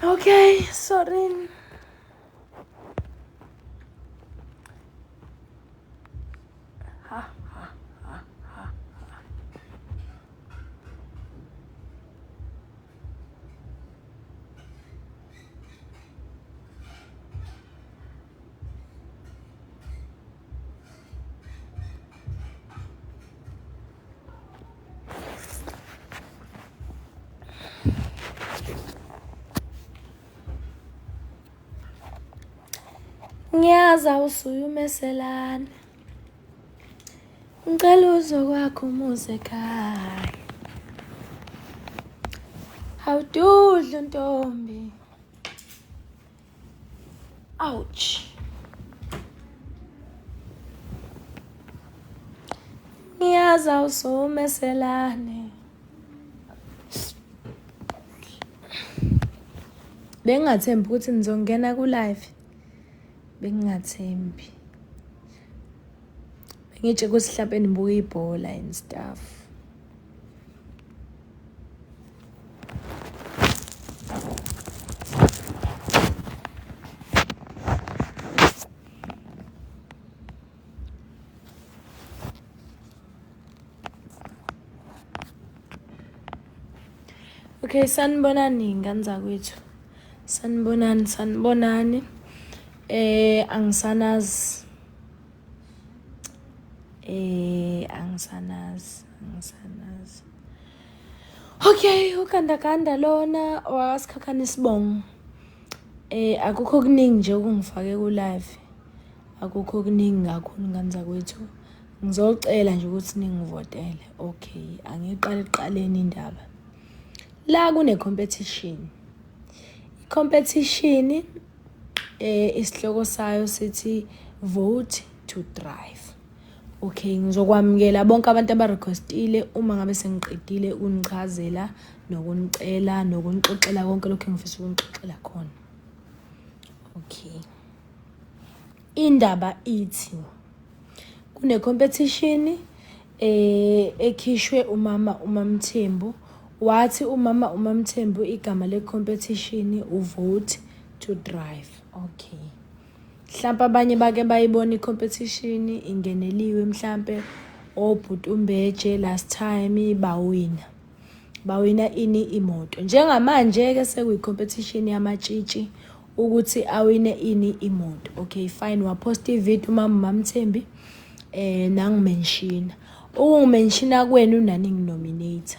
Okay, sorry. Ngiyaza usuyumeselana. Ngicela uzokwakho umuze ekhaya. Awududla ntombi. Ouch. Ngiyaza usumeselane. Bengingathembi ukuthi nizongena ku-live. Bengingathembi. Ngitshe ukuthi mhlawumbe nibuka ibhola and stuff. Okay, sanibonani ngani zakwethu. Sanibonani. Angisanazi. Angisanazi. Okay, ukandakanda lona wasikhakhana isibongo. Akukho kuningi nje okungifake ku-live. Akukho kuningi kakhulu ngani zakwethu. Ngizocela nje ukuthi ningivotele. Okay, angiqale eqaleni indaba. La kune competition. Competition isihloko sayo sithi vote to drive. Okay, ngizokwamukela bonke abantu abarequestile uma ngabe sengiqedile unichazela nokunicela nokunixoxela konke lokho engifisa ukunixoxela khona. Okay. Indaba ithi kune competition ekhishwe umama uMamthembu. Wathi umama uMamthembu igama le competition uvote to drive. Okay. Mhlawumbe abanye bake bayibona icompetition ingeneliwe mhlawumbe obhuti uMbeje last time bawina ini imoto. Njengamanje ke sekuyicompetition yamatshitshi ukuthi awine ini imoto. Okay, fine, waposta ivideo umama uMamthembu nangimenshina. Ukungimenshina kwenu nani nginominate.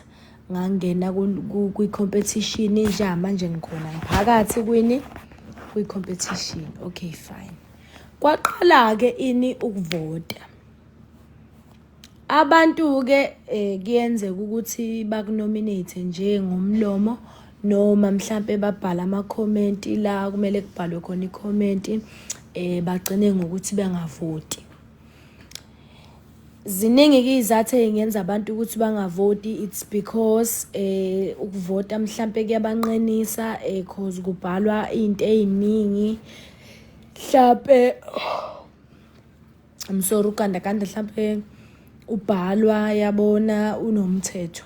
Ngangena kwi-competition nje ngikhona phakathi kwi-competition. Okay, fine. Kwaqala ke ini ukuvota. Abantu ke kuyenzeka ukuthi bakunominate nje ngomlomo noma mhlambe babhala ama-comment la kumele kubhalwe khona i-comment bagcine ngokuthi bengavoti. Ziningi ke izathu engenza abantu ukuthi bangavoti. It's because ukuvota mhlambe kuyabanqenisa cause kubhalwa into eziningi. Mhlambe I'm sorry ukandakanda mhlambe ubhalwa yabona unomthetho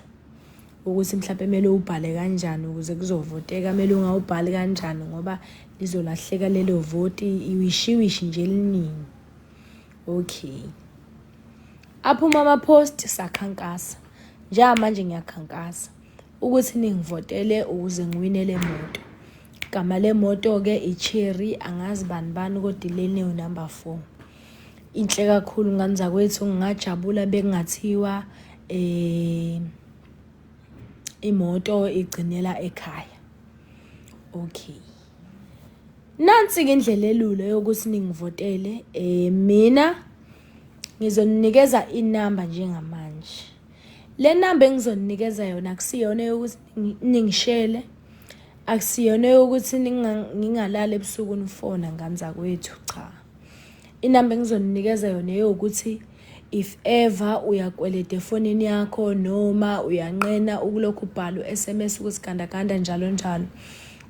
ukuthi mhlambe kumele ubhale kanjani ukuze kuzovoteka. Kumele ungawubhali kanjani ngoba lizolahleka lelo voti iwishiwishi nje eliningi. Okay. Aphuma ama-post sakhankasa. Njengamanje ngiyakhankasa ukuthi ningivotele ukuze ngiwine le moto. Igama le moto ke iCherry, angazi bani kodwa ilene number 4. Inhle kakhulu ngani zakwethu, ngingajabula bekungathiwa imoto igcinela ekhaya. Okay. Nansi ke indlela elula yokuthi ningivotele. Mina ngizoninikeza inamba njengamanje. Le namba engizoninikeza yona akusiyona yokuthi ningishele. Akusiyona yokuthi ngingalala ebusuku nifona ngani zakwethu, cha. Inamba engizoninikeza yona eyokuthi if ever uyakweleta efonini yakho noma uyanqena ukulokhu ubhala SMS ukuthi gandaganda njalo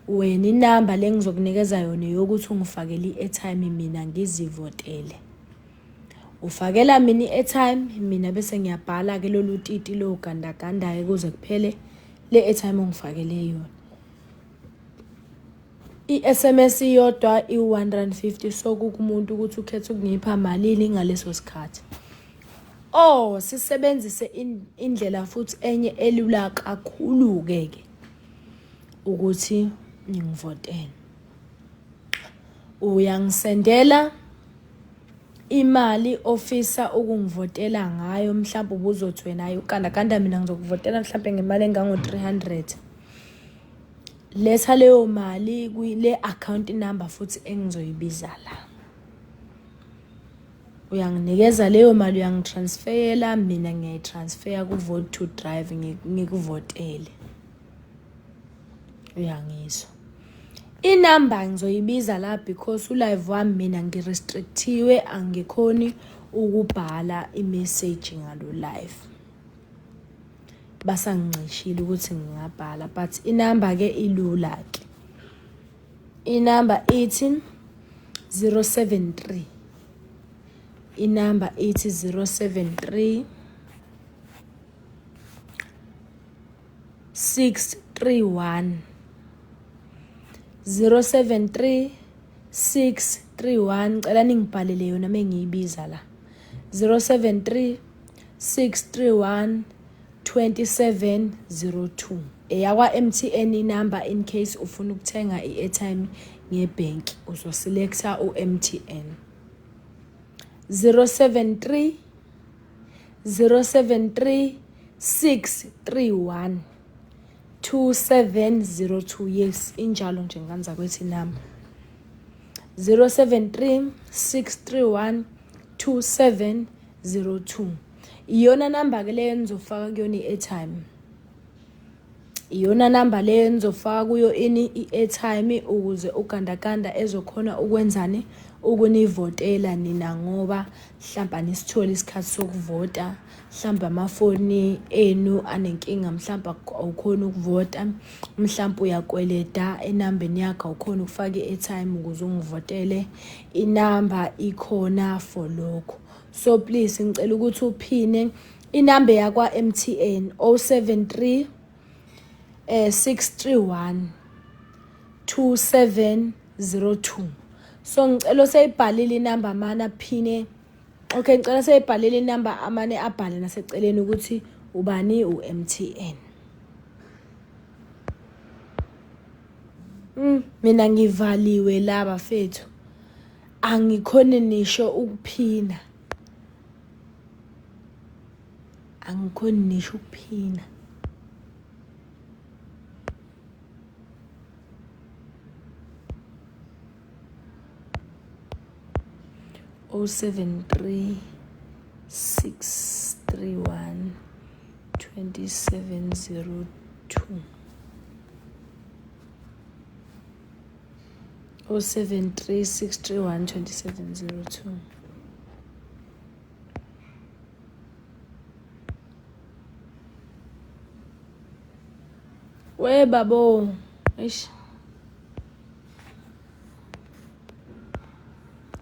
wena inamba le ngizokunikeza yona yokuthi ungifakele i-airtime mina ngizivotele. Ufakela mina i-airtime mina bese ngiyabhala ke lolu titi lo gandaganda kuze kuphele le airtime ongifakele yona. i-SMS iyodwa i-R150, so kukumuntu ukuthi ukhetha ukungipha malini ngaleso sikhathi. Sisebenzise indlela futhi enye elula kakhulu-ke ukuthi ngivotele. Uyangisendela imali ofisa ukungivotela ngayo, mhlawumbe ubuzothi wena ukanda mina ngizokuvotela mhlawumbe ngemali engango-300. Letha leyo mali kule account number futhi engizoyibiza la. Uyanginikeza leyo mali, uyangitransferela, mina ngiyayitransfer ku-Vote to Drive ngikuvotele. Uyangizwa? Inamba ngizoyibiza la because ulive wami mina ngirestrictiwe, angikhoni ukubhala imessage ngalo live. Basangicishile ukuthi ngingabhala, but inamba ke ilula ke. Inamba ithi 073. Inamba ithi 073 631 073 631. Cela ningibhalele yona mengiyibiza la. 073 631 2702. Eyakwa MTN inamba in case ufuna ukuthenga i-airtime ngebhenki, uzoselecta uMTN. 073 631 2702. Yes, injalo nje nganza kwethi namba. 073 631 2702. Iyona namba ke leyo nizofaka kuyona i-airtime. Iyona namba leyo nizofaka kuyo i-airtime ukuze ugandaganda ezokhona ukwenzani, ukunivotela nina, ngoba mhlawumbe anisithole isikhathi sokuvota, mhlawumbe amafoni enu anenkinga, mhlawumbe awukhona ukuvota, mhlawumbe uyakweleta enambeni yakho awukhona ukufaka i-airtime ukuze ungivotele. Inamba ikhona for lokho. So please ngicela ukuthi uphine inamba yakwa MTN 073 631 2702. So ngicela seyibhalile inamba amana phine. Okay, ngicela seyibhalile inamba amane abhale naseceleni ukuthi ubani uMTN. Mina ngivaliwe laba fethu. Angikhona nisho ukuphina. Angikhona nisho ukuphina. O 73 631 2702. 073 631 2702. We babo, ish.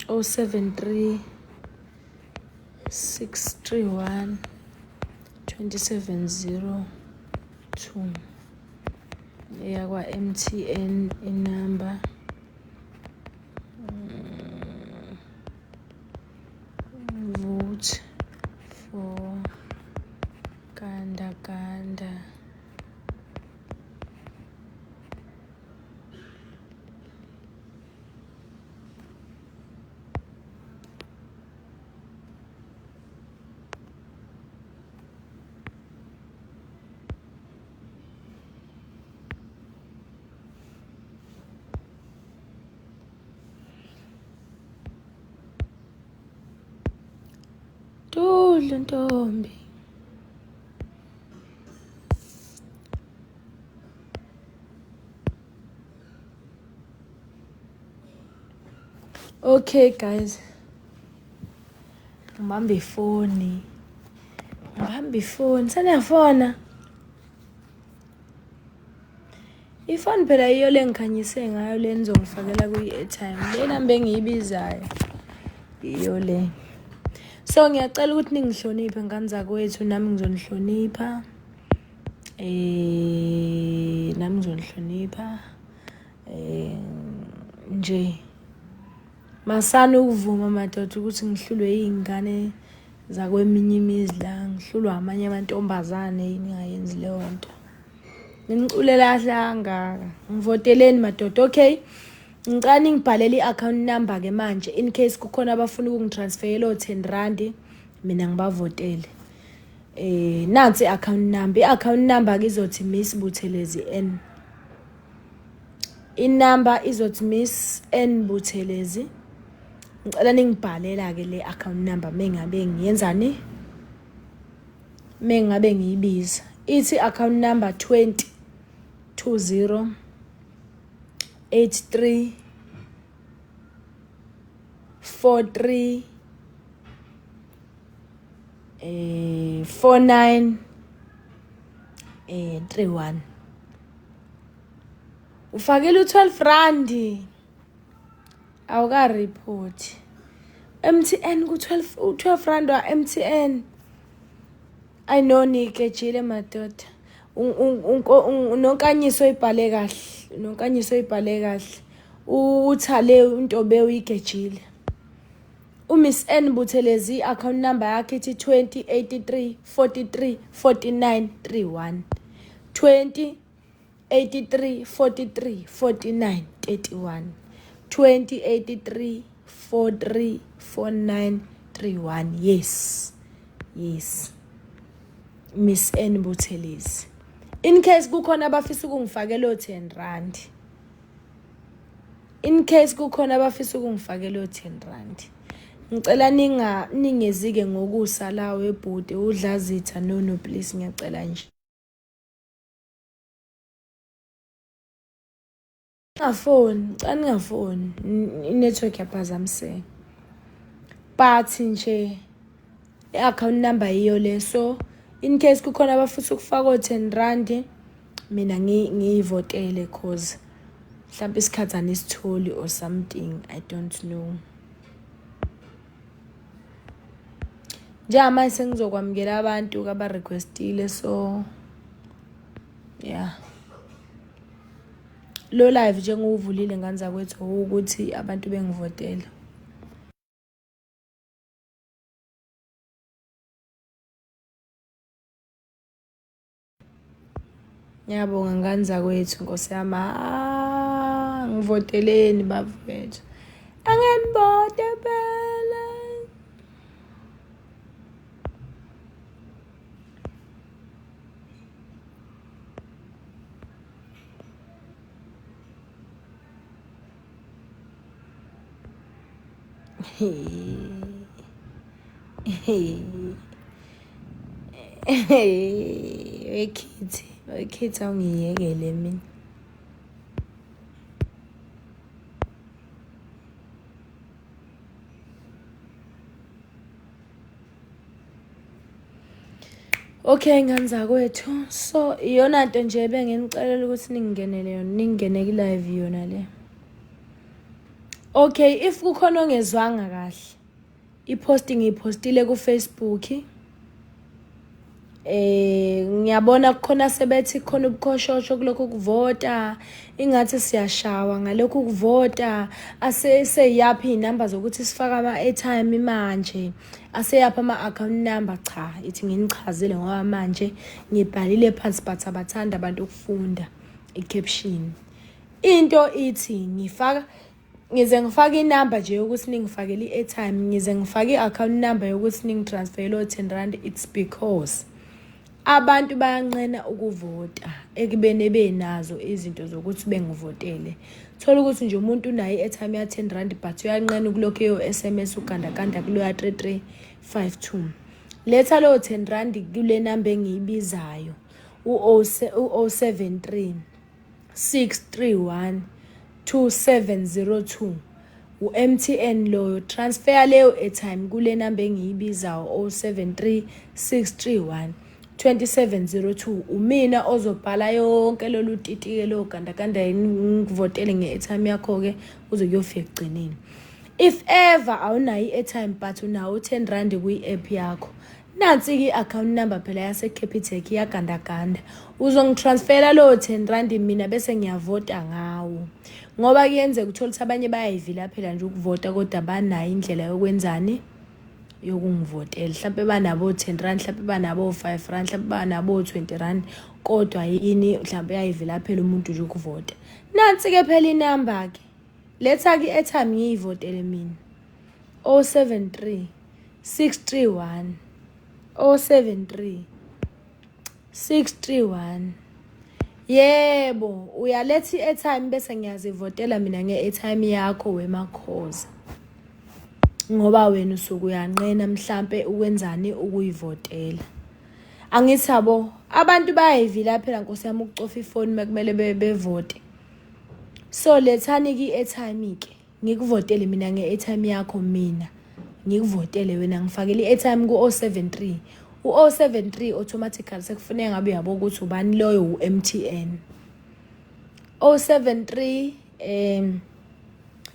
073 631 2702. Eyakwa MTN inamba Vote for Gandaganda. Dudla ntombi. Okay guys. Ngibambe ifoni. Saniyafona. Ifoni phela iyo lengikhanyise ngayo le nizongifakela kwi-airtime. Le namba engiyibizayo iyo le. So ngiyacela ukuthi ningihloniphe ngani zakwethu, nami ngizonihlonipha. Nami ngizonihlonipha. nje masana ukuvuma madoda ukuthi ngihlulwe yingane zakweminye imizi la, ngihlulwa amanye amantombazane ningayenzi leyo nto. Nginiculela kahle kangaka. Ngivoteleni madoda. Okay. Ngicela ngibhalele i-account number ke manje in case kukhona abafuna ukungitransferela o R10 mina ngibavotele. Nansi i-account number. I-account number izothi Miss Buthelezi N. I-number izothi Miss N Buthelezi. Ngicela ningibhalela ke le account number mengabe ngiyenzani? Mengabe ngiyibiza. Ithi account number 20 20 83 43 49 31. Ufakele u R12 awuka report. MTN ku R12 wa MTN. I know nikejile madoda. Unonkanyiso ibhale kahle. Unonkanyiso ibhale kahle. Uthale untobe uyigejile. Miss N Buthelezi account number yakhe ithi 20 83 43 49 31. 20 83 43 49 31. 20 83 43 49 31. Yes. Miss N Buthelezi. In case kukhona abafisa ukungifakela o R10. In case kukhona abafisa ukungifakela o R10. Ngicela ningezike ngokusala webhude udlazitha no please ngiyacela nje. Ngafoni network yaphazamiseka. But nje i-account number yiyo le, so in case kukhona abafisa ukufaka o R10 mina ngiyivotele cause mhlawumbe isikhathi anisitholi or something, I don't know. Njama sengizokwamukela abantu aba requestile, so yeah. Lo live njengowuvulile nganza kwethu ukuthi abantu bengivotela. Ngiyabonga nganza kwethu Nkosi yami. Ngivoteleni bafethu. Angenibode phela. Ekhithi awungiyekele mina. Okay nganza kwethu, so iyona nto nje bengenicelela ukuthi ningingenele yona, ningene live yona le. Okay, if kukhona ongezwanga kahle, i-posting ngiyipostile ku Facebook. Ngiyabona kukhona sebethi khona ubukhoshosho kulokho kuvota, ingathi siyashawa ngalokho kuvota, aseyaphi inamba zokuthi sifaka ama-airtime manje, aseyaphi ama-account number. Cha, ithi nginichazile ngoba manje ngibhalile phansi but abathanda abantu ukufunda i-caption. Into ithi ngize ngifake inamba nje yokuthi ningifakele i-airtime, ngize ngifake i-account number yokuthi ningitransferele o R10. It's because abantu bayanqena ukuvota ekubene benazo izinto zokuthi bengivotele. Thola ukuthi nje umuntu unayo i-airtime ya R10 but uyanqena ukulokho yo-SMS ugandaganda kulo ya 3352. Letha lo R10 kule namba engiyibizayo u-073 631 2702. U-MTN loyo transfer leyo airtime kule namba engiyibizayo 073 631 2702. Umina ozobhala yonke lolu titike lo gandaganda ngivotele nge-airtime yakho ke uze kuyofika egcineni. If ever awunayo i-airtime but unawo R10 kwi-app yakho, nansi i-account number phela yase Capitec yagandaganda, uzongitransfera lo R10 mina bese ngiyavota ngawo. ngoba kuyenzeka uthola ukuthi abanye bayayivilaphela nje ukuvota kodwa banayo indlela yokwenzani yokungivotela. Mhlawumbe banabo 10 rand, mhlawumbe banabo 5 rand, mhlawumbe banabo 20 rand, kodwa yini mhlawumbe yayivilaphela umuntu nje ukuvota. Nansi ke phela inamba ke. Letha ke airtime ngiyivotele mina. 073 631 073 631. Yebo, uyaletha i-airtime bese ngiyazivotela mina nge-airtime yakho weMakhoza. Ngoba wena usuke uyanqena mhlambe ukwenzani ukuyivotela. Angithi yabo abantu bayayivilaphela Nkosi yami ukucofa ifoni makumele bevote. So lethani ki airtime ke ngikuvotele mina nge-airtime yakho mina. Ngikuvotele wena ngifakele i-airtime ku 073. U-073 automatically sekufuneka ngabe uyabo ukuthi ubani loyo u-MTN. 073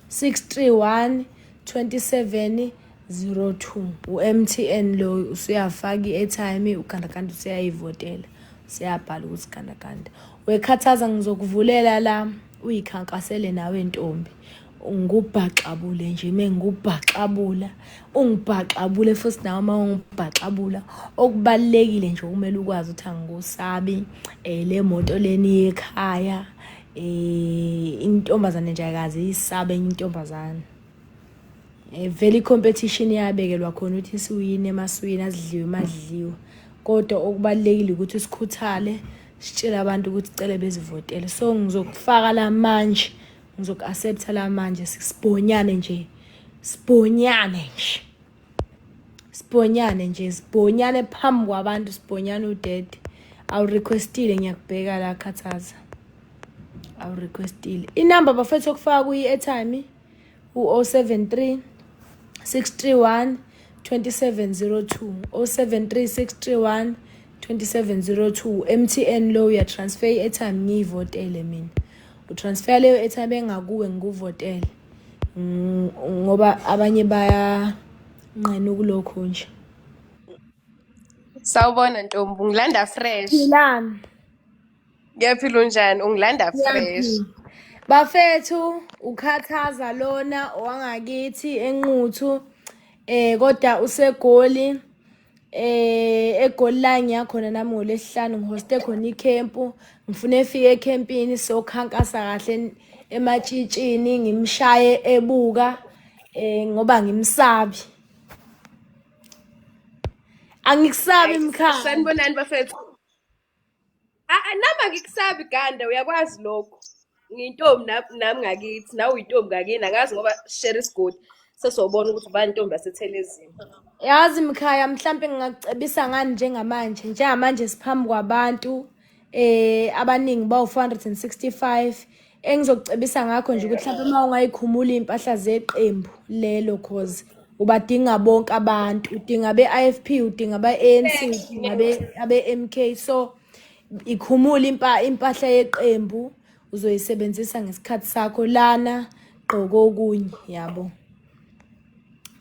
631 2702 u-MTN lo usuyafaka i-airtime ukandakanda usiyayivotela. Siyabhala ukuthi kandakanda. Wekhathaza ngizokuvulela la uyikhankasele nawe ntombi. Ngubhaxabule nje mengubhaxabula ungibhaxabule futhi nawe uma ungibhaxabula okubalekile nje kumele ukwazi ukuthi angikusabi le moto leni ekhaya intombazane nje akazi isabe intombazane vele competition yabekelwa khona ukuthi siwine emaswini azidliwe madliwe kodwa okubalekile ukuthi sikhuthale sitshela abantu ukuthi cele bezivotele. So ngizokufaka la manje ngizoku-accepta la manje sibonyane nje sibonyane phambi kwabantu sibonyane udede. Awurequestile ngiyakubheka la Khathaza awurequestile inamba bafethu okufaka kuyi-airtime u-073 631 2702 073 631 2702 MTN lo uya transfer i-airtime ngiyivotele mina. Utransfer leyo airtime engakuwe ngikuvotele ngoba abanye baya nqena kulokho nje. Sawubona Ntombi, ungilanda fresh. Philani. Ngiyaphila unjani? Ungilanda fresh. Bafethu uKhathaza lona owangakithi enquthu kodwa usegoli egoli la ngiyakhona nami ngoLesihlanu ngihoste khona ikhempu. Ngifuna efike ekhempini sokhankasa kahle ematshitshini ngimshaye ebuka ngoba ngimsabi. Angikusabi mkhaya. Sanibonani bafethu. Nami ngikusabi ganda uyakwazi lokho. Ngiyintombi nami ngakithi nawe uyintombi ngakini angazi ngoba share isigodi sesobona ukuthi ubani intombi yaseThelezini. Yazi mkhaya mhlambe ngingakucebisa ngani njengamanje siphambi kwabantu abaningi bawu465 engizokucebisa ngakho nje ukuthi mhlawumbe uma ungayikhumula impahla zeqembu lelo cause ubadinga bonke abantu udinga be-IFP udinga be-ANC udinga abe-MK so ikhumula impahla yeqembu uzoyisebenzisa ngesikhathi sakho lana gqoko okunye yabo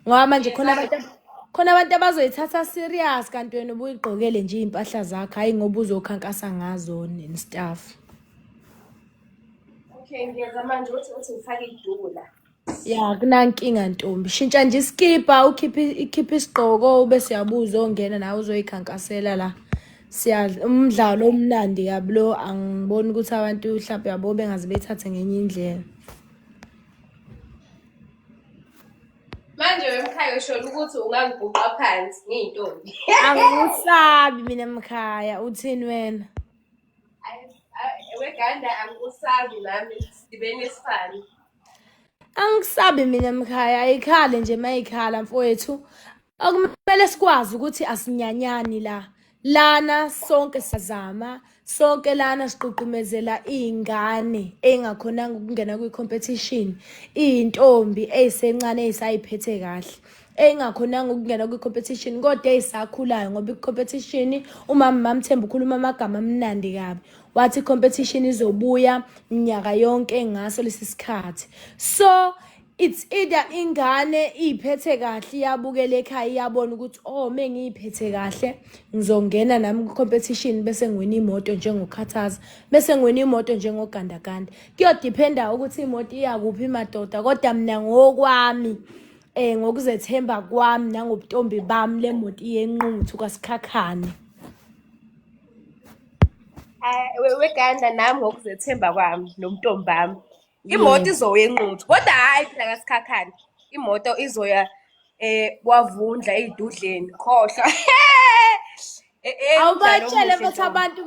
ngoba manje khona abantu abazoyithatha serious kanti wena ubuyigqokele nje impahla zakho hayi ngoba uzokhankasa ngazo nestaff. Okay ngiyeza manje uthi ngifake iduku la. Ya kunankinga ntombi shintsha nje iskipa ukhiphe isigqoko bese uyabuza ongena nawe uzoyikhankasela la. Umdlalo omnandi yablo angiboni ukuthi abantu mhlawumbe yabo bengazi bethathe ngenye indlela. Manje wemkhaya usho ukuthi ungangibhuqa phansi ngiyintombi. Angikusabi mina mkhaya uthini wena? Weganda angikusabi nami sibene isifani. Angikusabi mina mkhaya ayikhale nje mayikhala mfowethu. Akumele sikwazi ukuthi asinyanyani lana sonke siyazama sonke lana siqhuqumezela izingane engakhonanga ukungena kwi-competition izintombi ezisencane ezisayiphethe kahle engakhonanga ukungena kwi-competition kodwa ezisakhulayo ngoba i-competition umama Mamthembu ukhuluma amagama amnandi kabi wathi i-competition izobuya minyaka yonke ngaso lesi sikhathi so it's either ingane iphethe kahle iyabukela ekhaya iyabona ukuthi mengiyiphethe kahle ngizongena nami ku-competition bese ngiwina imoto njengokhathaza bese ngiwina imoto njengogandaganda kuyodependa ukuthi imoto iyakuphi madoda kodwa mina ngokwami ngokuzethemba kwami nangobuntombi bami le moto iyenquthu kasikhakhane. Weganda nami ngokuzethemba kwami nomntombi bami imoto izoya enquthu kodwa hhayi phela kasikhakhane imoto izoya kwavundla ey'dudleni khohlwa awubatshele futhi abantu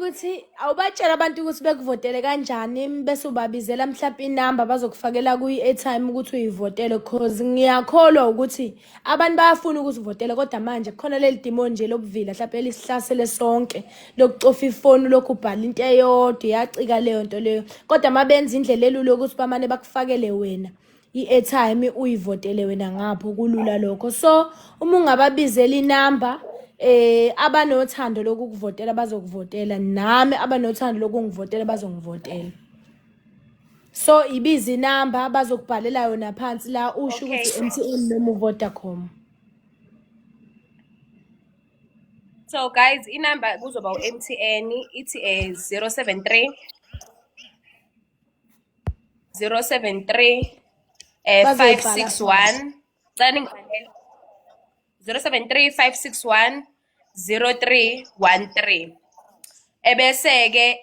ukuthi bekuvotele kanjani bese ubabizela mhlawumbe inamba bazokufakela kwi-airtime ukuthi uyivotele cause ngiyakholwa ukuthi abantu bayafuna ukuthi uvotele kodwa manje kukhona leli dimo nje lobuvila mhlawumbe elisihlasele sonke lokucofa ifoni lokhu ubhala into eyodwa iyacika leyo nto leyo kodwa mabenza indlela elula ukuthi bamane bakufakele wena i-airtime uyivotele wena ngapho kulula lokho so uma ungababizela inamba abanothando lokukuvotela bazokuvotela nami abanothando lokungivotela bazongivotela so ibiza inamba bazokubhalela yona phansi la usho ukuthi MTN noma uVodacom. So guys inamba kuzoba u-MTN ithi 073 561 073 561 0313 ebese-ke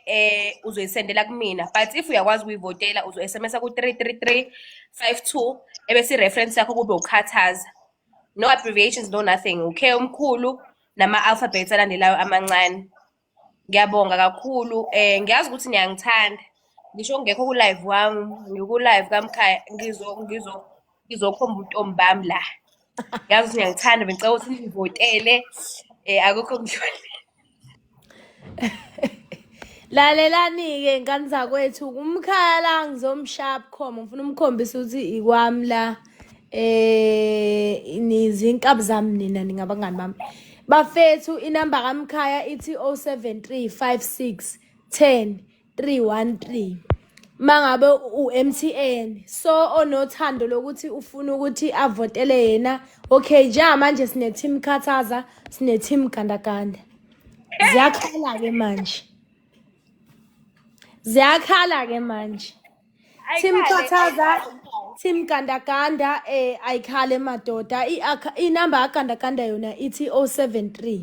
uzoyisendela kumina but if uyakwazi ukuyivotela uzo-SMS-a ku-33352 ebese i-reference yakho kube ukhathaza no abbreviations no nothing okay omkhulu nama-alphabets alandelayo amancane. Ngiyabonga kakhulu ngiyazi ukuthi niyangithanda ngisho ngekho ku-live wami ngiku-live kamkhaya ngizokhomba untombi bami la ngiyazi ukuthi niyangithanda bengicela ukuthi nivotele akukho ngidlule. Lalelani-ke ngani zakwethu umkhaya la ngizomshaya bukhoma ngifuna umkhombisa ukuthi ikwami la nizinkabi zami nina ningabangani bami bafethu inamba kamkhaya ithi 073 56 10 313 mangabe u-MTN so onothando lokuthi ufuna ukuthi avotele yena okay manje sine team khathaza sine team gandaganda ziyakhala ke manje team khathaza team gandaganda ayikhale madoda inamba kagandaganda yona ithi 073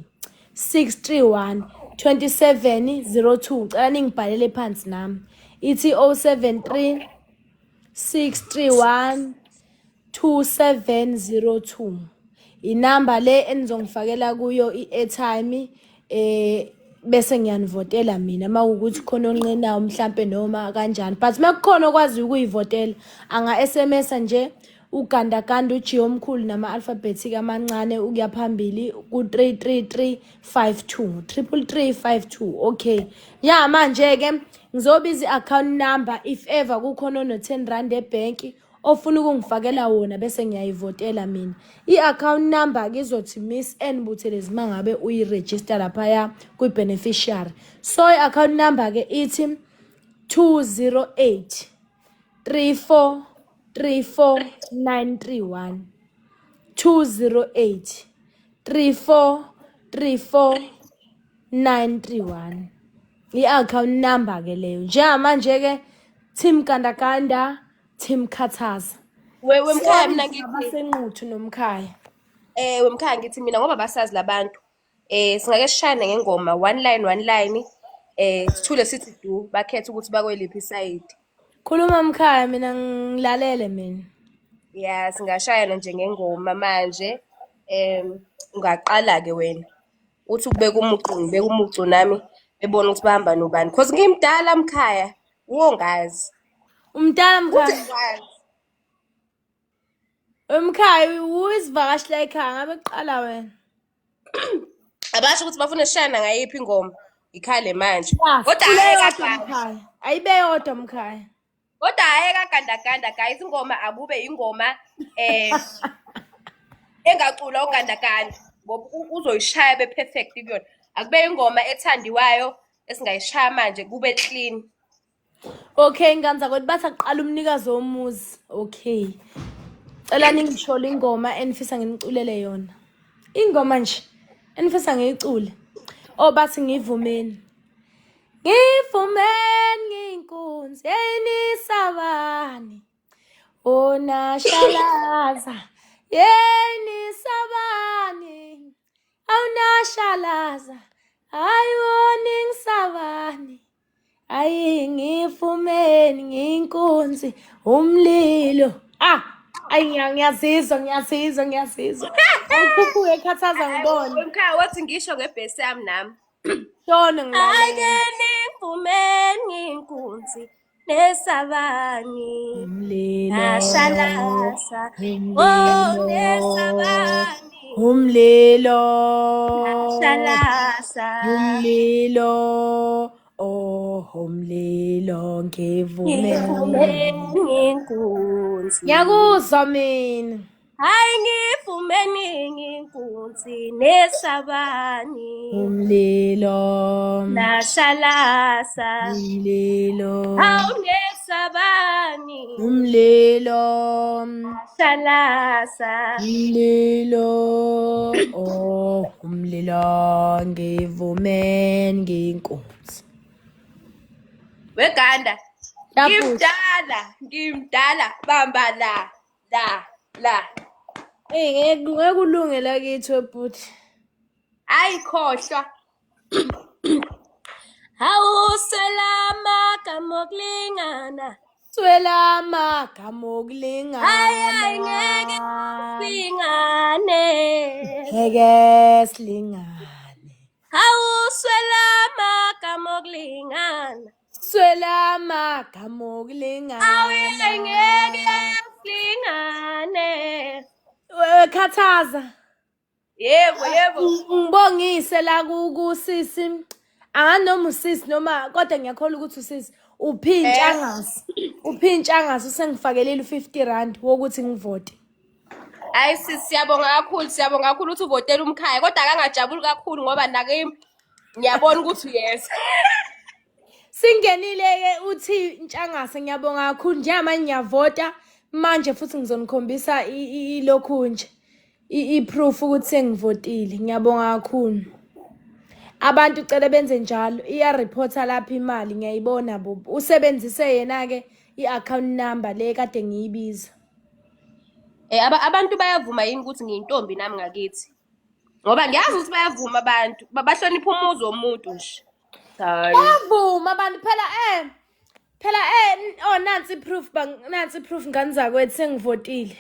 631 2702 cela ningibhalele phansi nami ithi 073 631 2702 inamba le enizongifakela kuyo i-airtime bese ngiyanivotela mina mawukuthi khona onqenayo mhlambe noma kanjani but makukhona okwazi ukuyivotela anga SMS nje ugandaganda ujiyo omkhulu nama alphabets amancane ukuya phambili ku 33352 33352 okay manje ke ngizobiza i-account number if ever kukhona no 10 rand ebank ofuna ukungifakela wona bese ngiyayivotela mina i-account number ke izothi Miss N Buthelezi mangabe uyiregister lapha ya kwi-beneficiary so i-account number ke ithi 208 34 34 931 208 34 34 931 i-account number ke leyo njengamanje ke team gandaganda team khathaza wemkhaya mina ngithi basenquthu nomkhaya wemkhaya ngithi mina ngoba basazi labantu singake sishane ngengoma one line sithule sithi du bakhethe ukuthi bakweliphi side. Khuluma mkhaya mina ngilalele mina. Yeah singashayana nje ngengoma manje ungaqala ke wena uthi ukubeka umucu nami bebona ukuthi bahamba nobani because ngimdala mkhaya wongazi umdala mkhaya umkhaya uyisivakashi la ekhaya ngabe kuqala wena abasho ukuthi bafuna sishana ngayiphi ingoma ikhale manje kodwa ayibe yodwa mkhaya kodwa ayeka gandaganda guys ingoma akube ingoma engacula ugandaganda ngoba uzoyishaya be perfect kuyona akube ingoma ethandiwayo esingayishaya manje kube clean. Okay nganza ukuthi bathi aqala umnikazi womuzi okay Cela ningishole ingoma enifisa nginiculele yona. Ingoma nje enifisa ngiyicule. Bathi ngivumeni. Ngivumeni ngiyinkunzi yenisabani. Nashalaza yenisabani. Nashalaza ayiboni ngisabani. Ayi ngivumeni ngiyinkunzi umlilo. Ngiyazizwa. Awukhuphuke ekhathaza ngibona. Mkhaya wathi ngisho ngebhesi yami nami. Shona ngilalela. Ake nivumeni ngiyinkunzi nesabani. Umlilo. Nashalaza nesabani. Umlilo. Nashalaza Umlilo. Umlilo ngivumeni ngiyinkunzi. Ngiyakuzwa mina. Hayi ngivumeni ngiyinkunzi nesabani. Umlilo. Nashalaza Umlilo. hawu nesabani. Umlilo. Nashalaza Umlilo. Umlilo ngivumeni ngiyinkunzi. Weganda. Yaphuza. Ngimdala bamba la. Ngeke kulunge lakithi webhuti. Ayikhohlwa. Hawu selama kamokulingana. Swela amagama okulingana. Hayi ngeke silingane. Ngeke silingane. Hawu selama kamokulingana. Swela amagama okulingana. Hayi ngeke silingane. Khathaza. Yebo. Ngibongise la kusisi. Anganoma usisi noma kodwa ngiyakholwa ukuthi usisi uphintshangasi usengifakelile u50 wokuthi ngivote. Hayi siyabonga kakhulu ukuthi uvotela umkhaya kodwa akangajabuli kakhulu ngoba nakimi ngiyabona ukuthi yes. Singenile ke uthi ntshangase ngiyabonga kakhulu njengamanje ngiyavota manje futhi ngizonikhombisa ilokhu nje iproof ukuthi sengivotile ngiyabonga kakhulu. Abantu ucela benze njalo reporta lapha imali ngiyayibona bobo usebenzise yena ke iaccount number le kade ngiyibiza. Abantu bayavuma yini ukuthi ngiyintombi nami ngakithi ngoba ngiyazi ukuthi bayavuma abantu bahlonipha umuzi womuntu nje. Hayi Bayavuma abantu phela nansi proof ngani zakwethu sengivotile.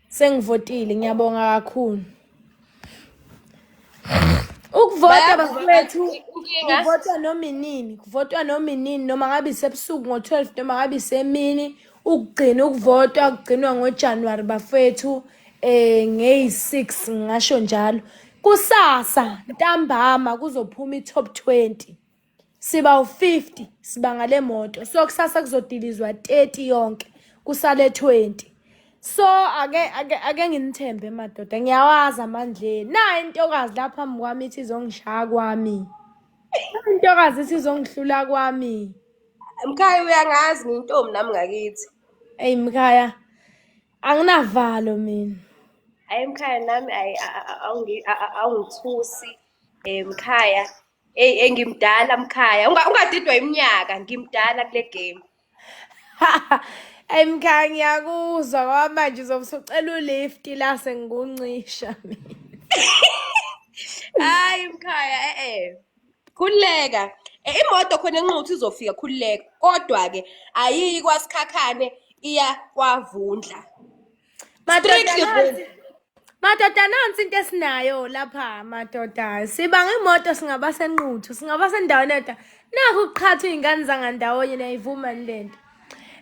Sengivotile ngiyabonga kakhulu. Ukuvota bafowethu kuvotwa noma inini noma ngabe sebusuku ngo12 noma ngabe semini ukugcina ukuvotwa kugcinwa ngoJanuary bafowethu ngeyi6 ngisho njalo kusasa ntambama kuzophuma iTop 20 siba u50 siba ngale moto so kusasa kuzodilizwa 30 yonke kusale 20 so ake nginithembe madoda ngiyawazi amandleni na intokazi lapha phambi kwami ithi izongishaya kwami intokazi ithi izongihlula kwami. Mkhaya uyangazi ngiyintombi nami ngakithi. Hey Mkhaya anginavalo mina. Hayi Mkhaya nami awungithusi Mkhaya ngimdala Mkhaya ungadidwa iminyaka ngimdala kule game. Hey Mkhaya ngiyakuzwa ngoba manje uzobusucela ulift la sengikuncisha mina. Hayi Mkhaya khulileka imoto khona enquthu izofika khulileka kodwa ke ayiyi kwaSikhakhane iya kwaVundla. Madoda nansi into esinayo lapha madoda sibanga imoto singaba senquthu singaba sendaweni edwa naku uqhatha izingane zangandawonye nayivuma lento.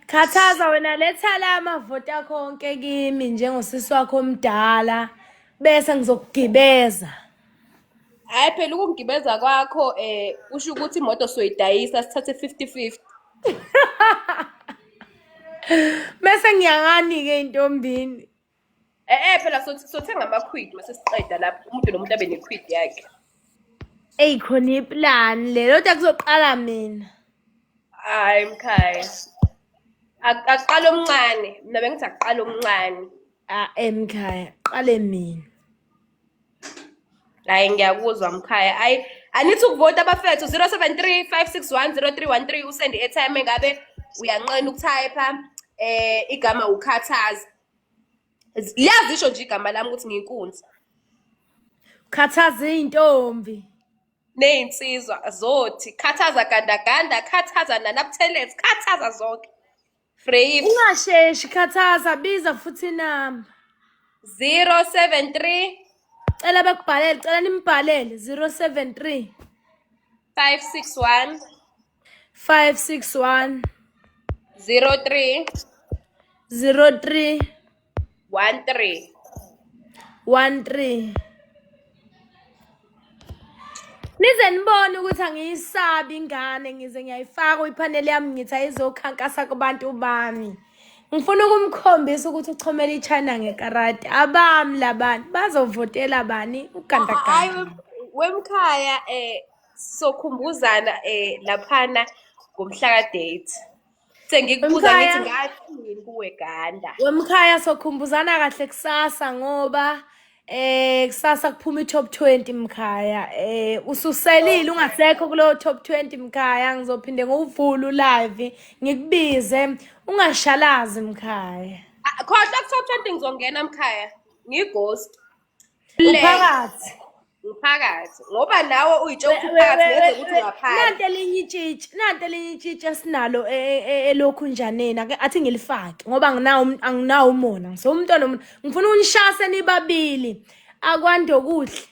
Khathaza wena letha la amavoti akho konke kimi njengosisi wakho omdala bese ngizokugibeza. Hayi phela ukungibeza kwakho usho ukuthi imoto soyidayisa sithathe 50-50. Bese ngiyangani ke intombini. Phela sothenga amakhwidi mase siqeda lapho umuntu nomuntu abe nekhwidi yakhe. Khona iplan lelo kuzoqala mina. Hayi Mkhaya. Aqala omncane. Mina bengithi aqala omncane. Emkhaya qale mina. Hayi ngiyakuzwa mkhaya. I need ukuvota abafethu 073 561 0313 usende airtime engabe uyanqena ukutypa igama ukhathaza. Liyazisho nje igama lami ukuthi ngiyinkunzi. Khathaza intombi. Neyinsizwa zothi khathaza gandaganda, khathaza nanabuthelezi, khathaza zonke. Freyif Ungasheshi khathaza biza futhi inamba. 073 Cela bekubhalele, cela nimbhalele 073 561 561 03 03 13. Nize nibone ukuthi angiyisabi ingane ngize ngiyayifaka kwipanel yami ngithi ayizokhankasa kubantu bami. Ngifuna ukumkhombisa ukuthi uchomela iChina ngekarati. Abami labantu bazovotela bani ugandaganda. Hayi wemkhaya sokhumbuzana laphana ngomhla ka-date. Sengikubuza ngithi ngathini kuwe Ganda. Wemkhaya sokhumbuzana kahle kusasa ngoba kusasa kuphuma i-top 20 mkhaya. Ususelile ungasekho kulo top 20 mkhaya. Ngizophinde nguvule live ngikubize ungashalazi mkhaya. Khohla ku-top 20 ngizongena mkhaya. Ngighost. Uphakathi. Uphakathi ngoba nawe uyitshoke uphakathi bese ukuthi ungaphandle. Nanti elinye itshitsha esinalo elokhunjaneni ake athi ngilifake ngoba anginawo umona ngisomntwana ngifuna unishase nibabili akwando kuhle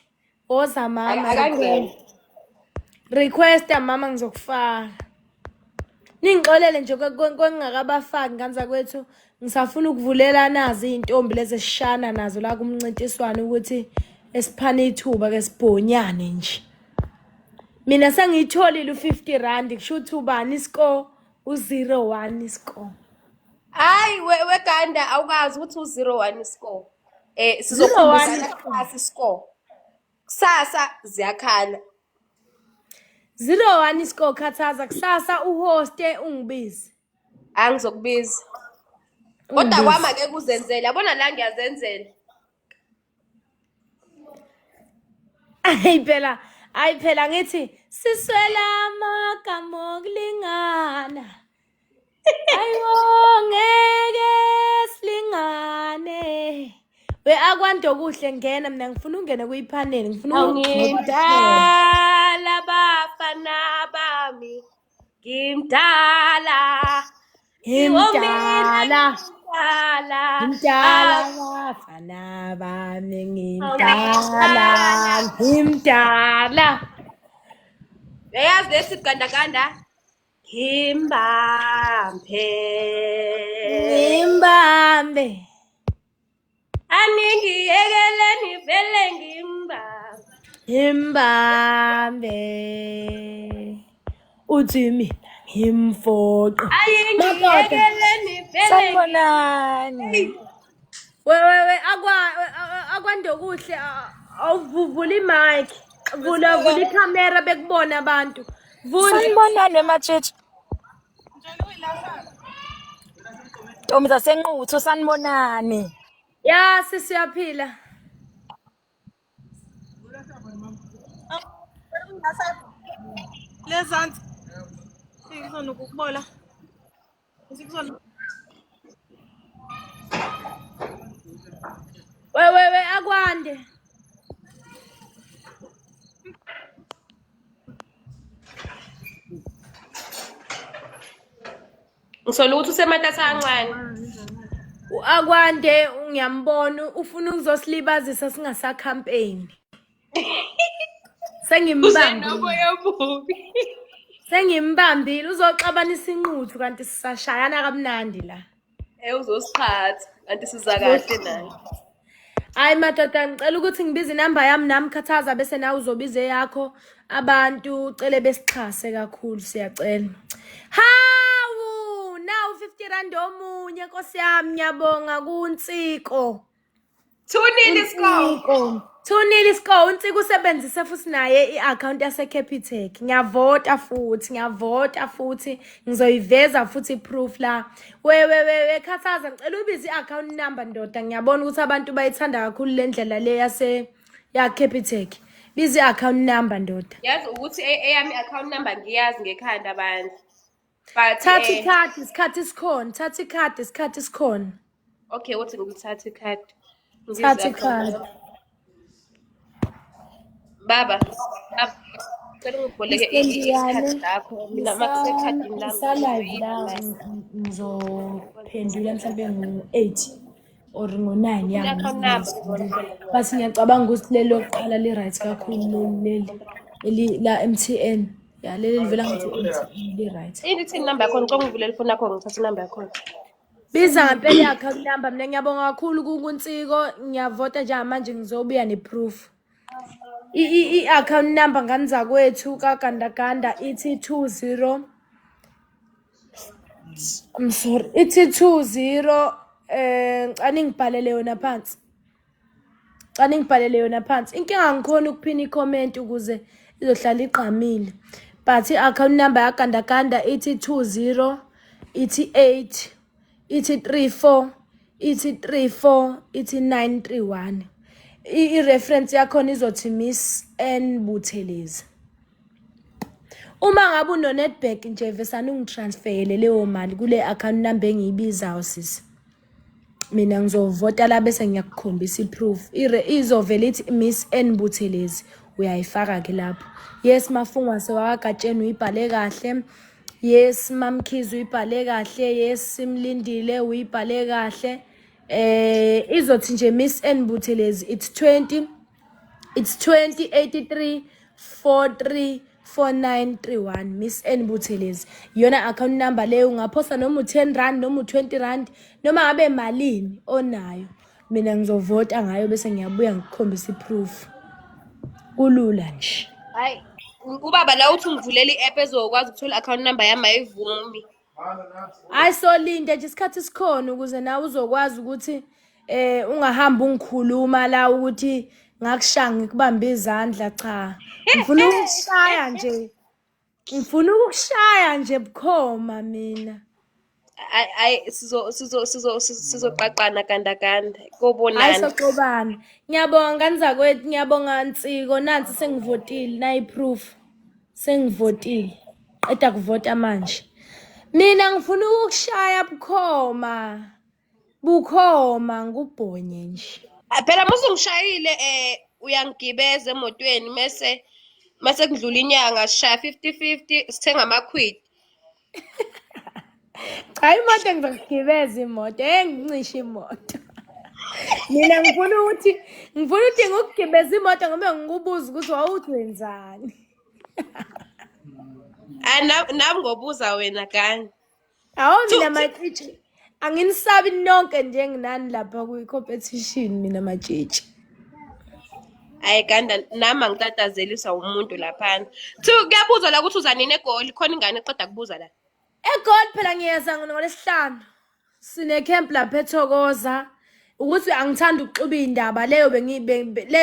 oza mama Akangena. request mama ngizokufaka ningixolele nje kwengingakabafaki nganza kwethu ngisafuna ukuvulela nazi izintombi lezi sishana nazo la kumncintiswano ukuthi esiphana ithuba ke sibhonyane nje. Mina sengiyitholile u50 kusho ukuthi ubani score u01 score. Hayi weGanda awukazi ukuthi u01 score. Sizokhumbuzana class score. Kusasa ziyakhala. 01 score khathaza kusasa uhoste ungibizi. Angizokubiza. Kodwa kwami ake kuzenzela. Yabona la ngiyazenzela. Ayi phela ngithi siswela amagama okulingana. Ayiwo ngeke silingane. We akwanto kuhle ngena mina ngifuna ungene kuyipanel ngifuna ngimdala bafana bami. Ngimdala. Ngimdala bafana bami ngimdala. Uyayazi lesi gandaganda? Ngimbambe. Aningiyekeleni vele Ngimbambe. Uthi mina ngimfoqo. Ayingiyekeleni vele. Sanibonani. We akwando kuhle awuvula imic. Vula ikhamera bekubona abantu. Sanibonani ematshitshi. Ntombi zasenquthu sanibonani. Ya sisiyaphila. Lezansi. Sikuzona ukubola. Sikuzona. We akwande. Ngisola ukuthi usematasa kancane. Akwande ngiyambona ufuna ukuzosilibazisa singasa campaign. Sengimbambile uzoxabanisa inquthu kanti sisashayana kamnandi la. Uzosiphatha kanti siza kahle naye. Hayi madoda ngicela ukuthi ngibize inamba yami nami khathaza bese nawe uzobize yakho abantu ucele besixhase kakhulu siyacela. Hawu now R50 omunye Nkosi yami ngiyabonga kunsiko. 2-0 score. uNciko 2-0 score. uNciko usebenzise futhi naye i-account yaseCapitec. Ngiyavota futhi ngizoyiveza futhi proof la. We Khathaza ngicela ubize i-account number ndoda. Ngiyabona ukuthi abantu bayithanda kakhulu le ndlela le yaCapitec. Bize i-account number ndoda. Yazi ukuthi eyami account number ngiyazi ngekhanda abantu. But Thatha ikhadi isikhathi isikhona. okay, uthi ngithathe ikhadi. Thatha ikhadi. Baba, cela ungiboleke isikhathi lakho. Mina makusekhadini Isalive la lami. ngizophendula mhlawumbe ngo-8 or ngo-9 Account number. but ngiyacabanga ukuthi lelo lokuqala li-right kakhulu leli la MTN. Ya leli livela ngathi MTN li-right. Ithi number yakho ngicela ungivulele ifoni yakho ngithathe number yakho. Biza ngempela i-account number. Mina ngiyabonga kakhulu kuNciko. Ngiyavota njengamanje ngizobuya ne-proof. I-account number ngani zakwethu kaGandaganda ithi 20 I'm sorry ithi 20 ngicane ngibhalele yona phansi. Inkinga ngikhona ukuphina i-comment ukuze izohlala igqamile. But i-account number yaGandaganda ithi 20 ithi 8 ithi 34 ithi 931. I-reference yakhona izothi Miss N Buthelezi. Uma ngabe uno-Nedbank nje vesane ungitransferele leyo mali kule account number engiyibizayo sisi. Mina ngizovota la bese ngiyakukhombisa i-proof. Izovela ithi Miss N Buthelezi. Uyayifaka ke lapho. Yes Mafungwa sewakagatsheni uyibhale kahle. Yes Mamkhizi uyibhale kahle. Yes Simlindile uyibhale kahle. Izothi nje Miss N Buthelezi it's 2083 43 4931 Miss N Buthelezi. Yona account number leyo ungaphosa noma u10 rand noma u20 rand noma ngabe malini onayo. Mina ngizovota ngayo bese ngiyabuya ngikukhombisa iproof. Kulula nje. Hayi, ubaba la uthi ungivulele i-app ezokwazi ukuthola account number yami ayivumi. Ayisolinde nje isikhathi sikhona ukuze nawe uzokwazi ukuthi ungahamba ungikhuluma la ukuthi ngakushaya ngikubamba izandla cha. Ngifuna ukukushaya nje bukhoma mina. Ay sizoqaqana Gandaganda kobonana. Ayisoxobana. Ngiyabonga ngani zakwethu, ngiyabonga Nsiko nansi sengivotile nayi proof. Sengivotile. Qeda kuvota manje. Mina ngifuna ukukushaya bukhoma ngubhonye nje. Phela musungishayile uyangigibeza emotweni mase kudlula inyanga sishaya 50-50 sithenga amakhwidi. Cha imoto ngizogibeza imoto, ngincisha imoto. Mina ngifuna ukuthi ngikugibeza imoto ngoba ngikubuza ukuthi wawuthi wenzani. Nami ngobuza wena kani. Awu mina matshitshi anginisabi nonke njenginani lapha kwi-competition mina matshitshi. Hayi Ganda nami angitatazeliswa umuntu laphana. Kuyabuza la ukuthi uzanini egoli khona ingane eqeda kubuza la. Egoli phela ngiyeza ngolesihlanu. Sine camp lapha eThokoza. Ukuthi angithanda ukuxuba indaba leyo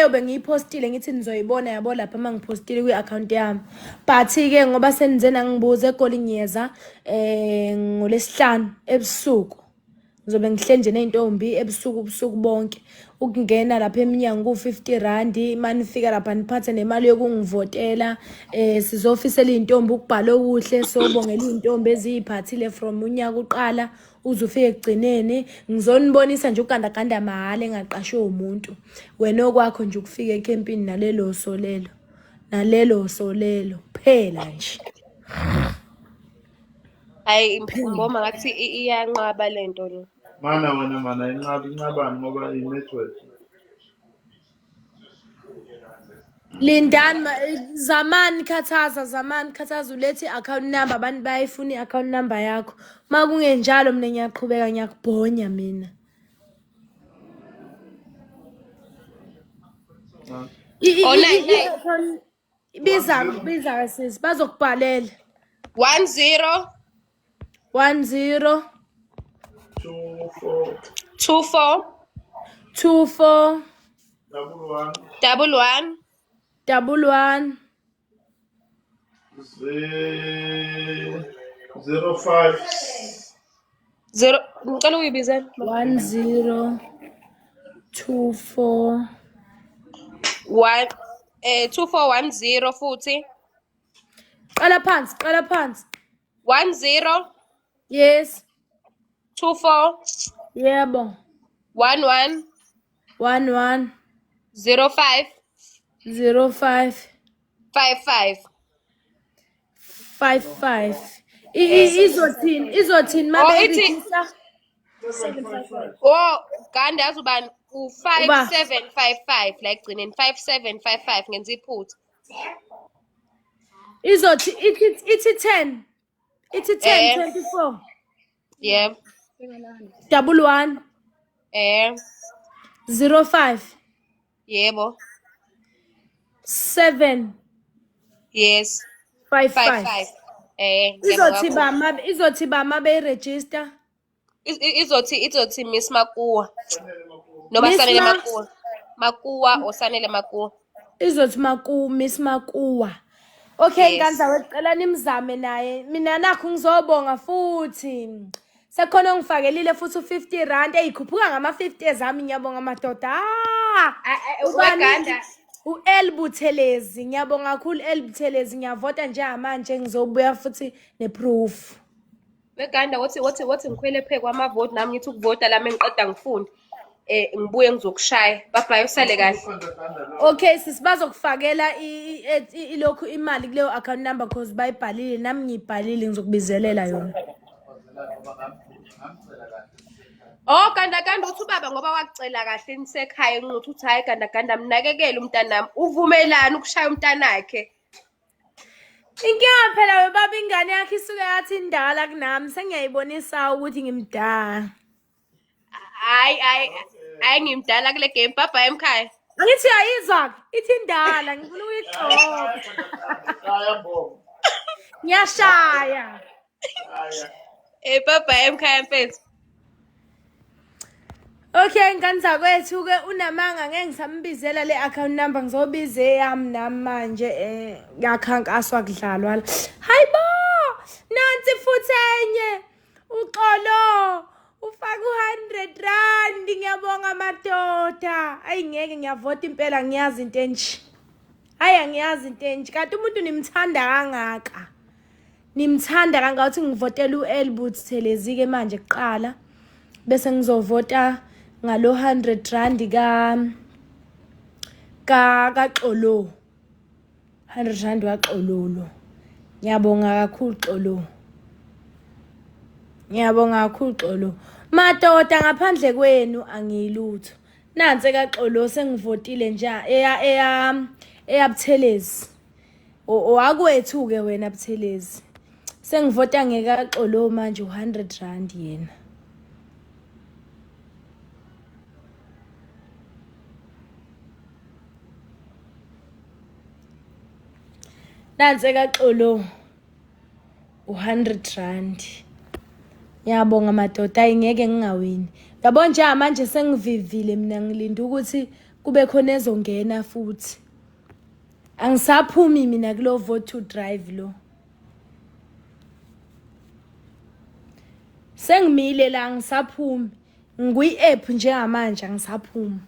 bengiyipostile ngithi nizoyibona yabo lapha mangipostile kwi-account yami. But ke ngoba senizena ngibuza egoli ngiyeza ngolesihlanu ebusuku. Ngizobe ngihlenje nezintombi ebusuku bonke. Ukungena lapha eminyango ku50 rand, manifika lapha niphathe nemali yokungivotela. Sizofisela izintombi ukubhala okuhle sobongela izintombi eziphathile from unyaka uqala uze ufike egcineni. Ngizonibonisa nje uGandaganda mahhala engaqashwe umuntu. Wena okwakho nje ukufika ecampini nalelo solelo phela nje. Hayi ngiboma ngathi iyanqaba lento lo. Mana inqabani ngoba i-network. Lindani zamani Khathaza ulethi account number abantu bayifuna i-account number yakho. Makungenjalo mina ngiyaqhubeka ngiyakubhonya mina. Biza sis bazokubhalela 10 10 24 24 24 11 11 11 05 0 ngicela uyibizele 1024 1 2410 futhi qala phansi 10 yes 24 yebo 11 11 05 05 55 55 izothini Oh, mabe ithi register oh Ganda yazi ubani Uba. u5755 la egcineni 5755 ngenza iphutha ithi 10 ithi 10 24 yebo 11 05 yebo 7 yes 55 55 izothi ba mabe register izothi Miss Makuwa noma Miss Sanele Ma- Makuwa osanele Makuwa izothi Miss Makuwa. Okay, Yes. Nganza wecela nimzame naye. Mina nakho ngizobonga futhi. Sekhona ngifakelile futhi u50 eyikhuphuka ngama50 ezami ngiyabonga madoda. Uganda uElbuthelezi ngiyabonga kakhulu Elbuthelezi ngiyavota njengamanje ngizobuya futhi neproof. Weganda wathi ngikhwele phe kwamavote nami ngithi ukuvota lami engiqeda ngifunda ngibuye ngizokushaya babhaye usale kahle Okay sis bazokufakela ilokhu imali kuleyo account number because bayibhalile nami ngiyibhalile ngizokubizelela yona. Oh Ganda uthi ubaba ngoba wakucela kahle nisekhaya ngithi uthi hayi Ganda mnakekele umntanami uvumelana ukushaya umntanakhe Inkinga phela webaba ingane yakhe isuke yathi indala kunami sengiyayibonisa ukuthi ngimdala. hayi ngimdala kule game babhaye emkhaya Angithi uyayizwa ithi indala ngifuna ukuyixoxa. Ngiyashaya. babhaye emkhaya mfethu Okay ngani zakwethu ke unamanga ngeke ngisambizela le account number ngizobiza eyami nami manje yakhankaswa kudlalwa la. Hayibo nansi futhi enye uxolo ufaka u100 ngiyabonga madoda. Ayi ngeke ngiyavota impela ngiyazi into enje. Hayi angiyazi into enje kanti umuntu nimthanda kangaka. Nimthanda kangaka uthi ngivotela uElbuthelezi ke manje kuqala bese ngizovota ngalo 100 kaXolo 100 kaXololo. Ngiyabonga kakhulu Xolo. Ngiyabonga kakhulu Xolo. Madoda ngaphandle kwenu angiyilutho. Nansi kaXolo sengivotile nje eyaButhelezi. Owakwethu ke wena Buthelezi. Sengivota ngekaXolo manje u100 yena. Nansi kaXolo u100. Ngiyabonga madoda ayingeke ngingawini. Yabo nje manje sengivivile mina ngilinda ukuthi kube khona ezongena futhi. Angisaphumi mina kulo vote to drive lo. Sengimile la ngisaphumi. Ngikwi-app njengamanje angisaphumi.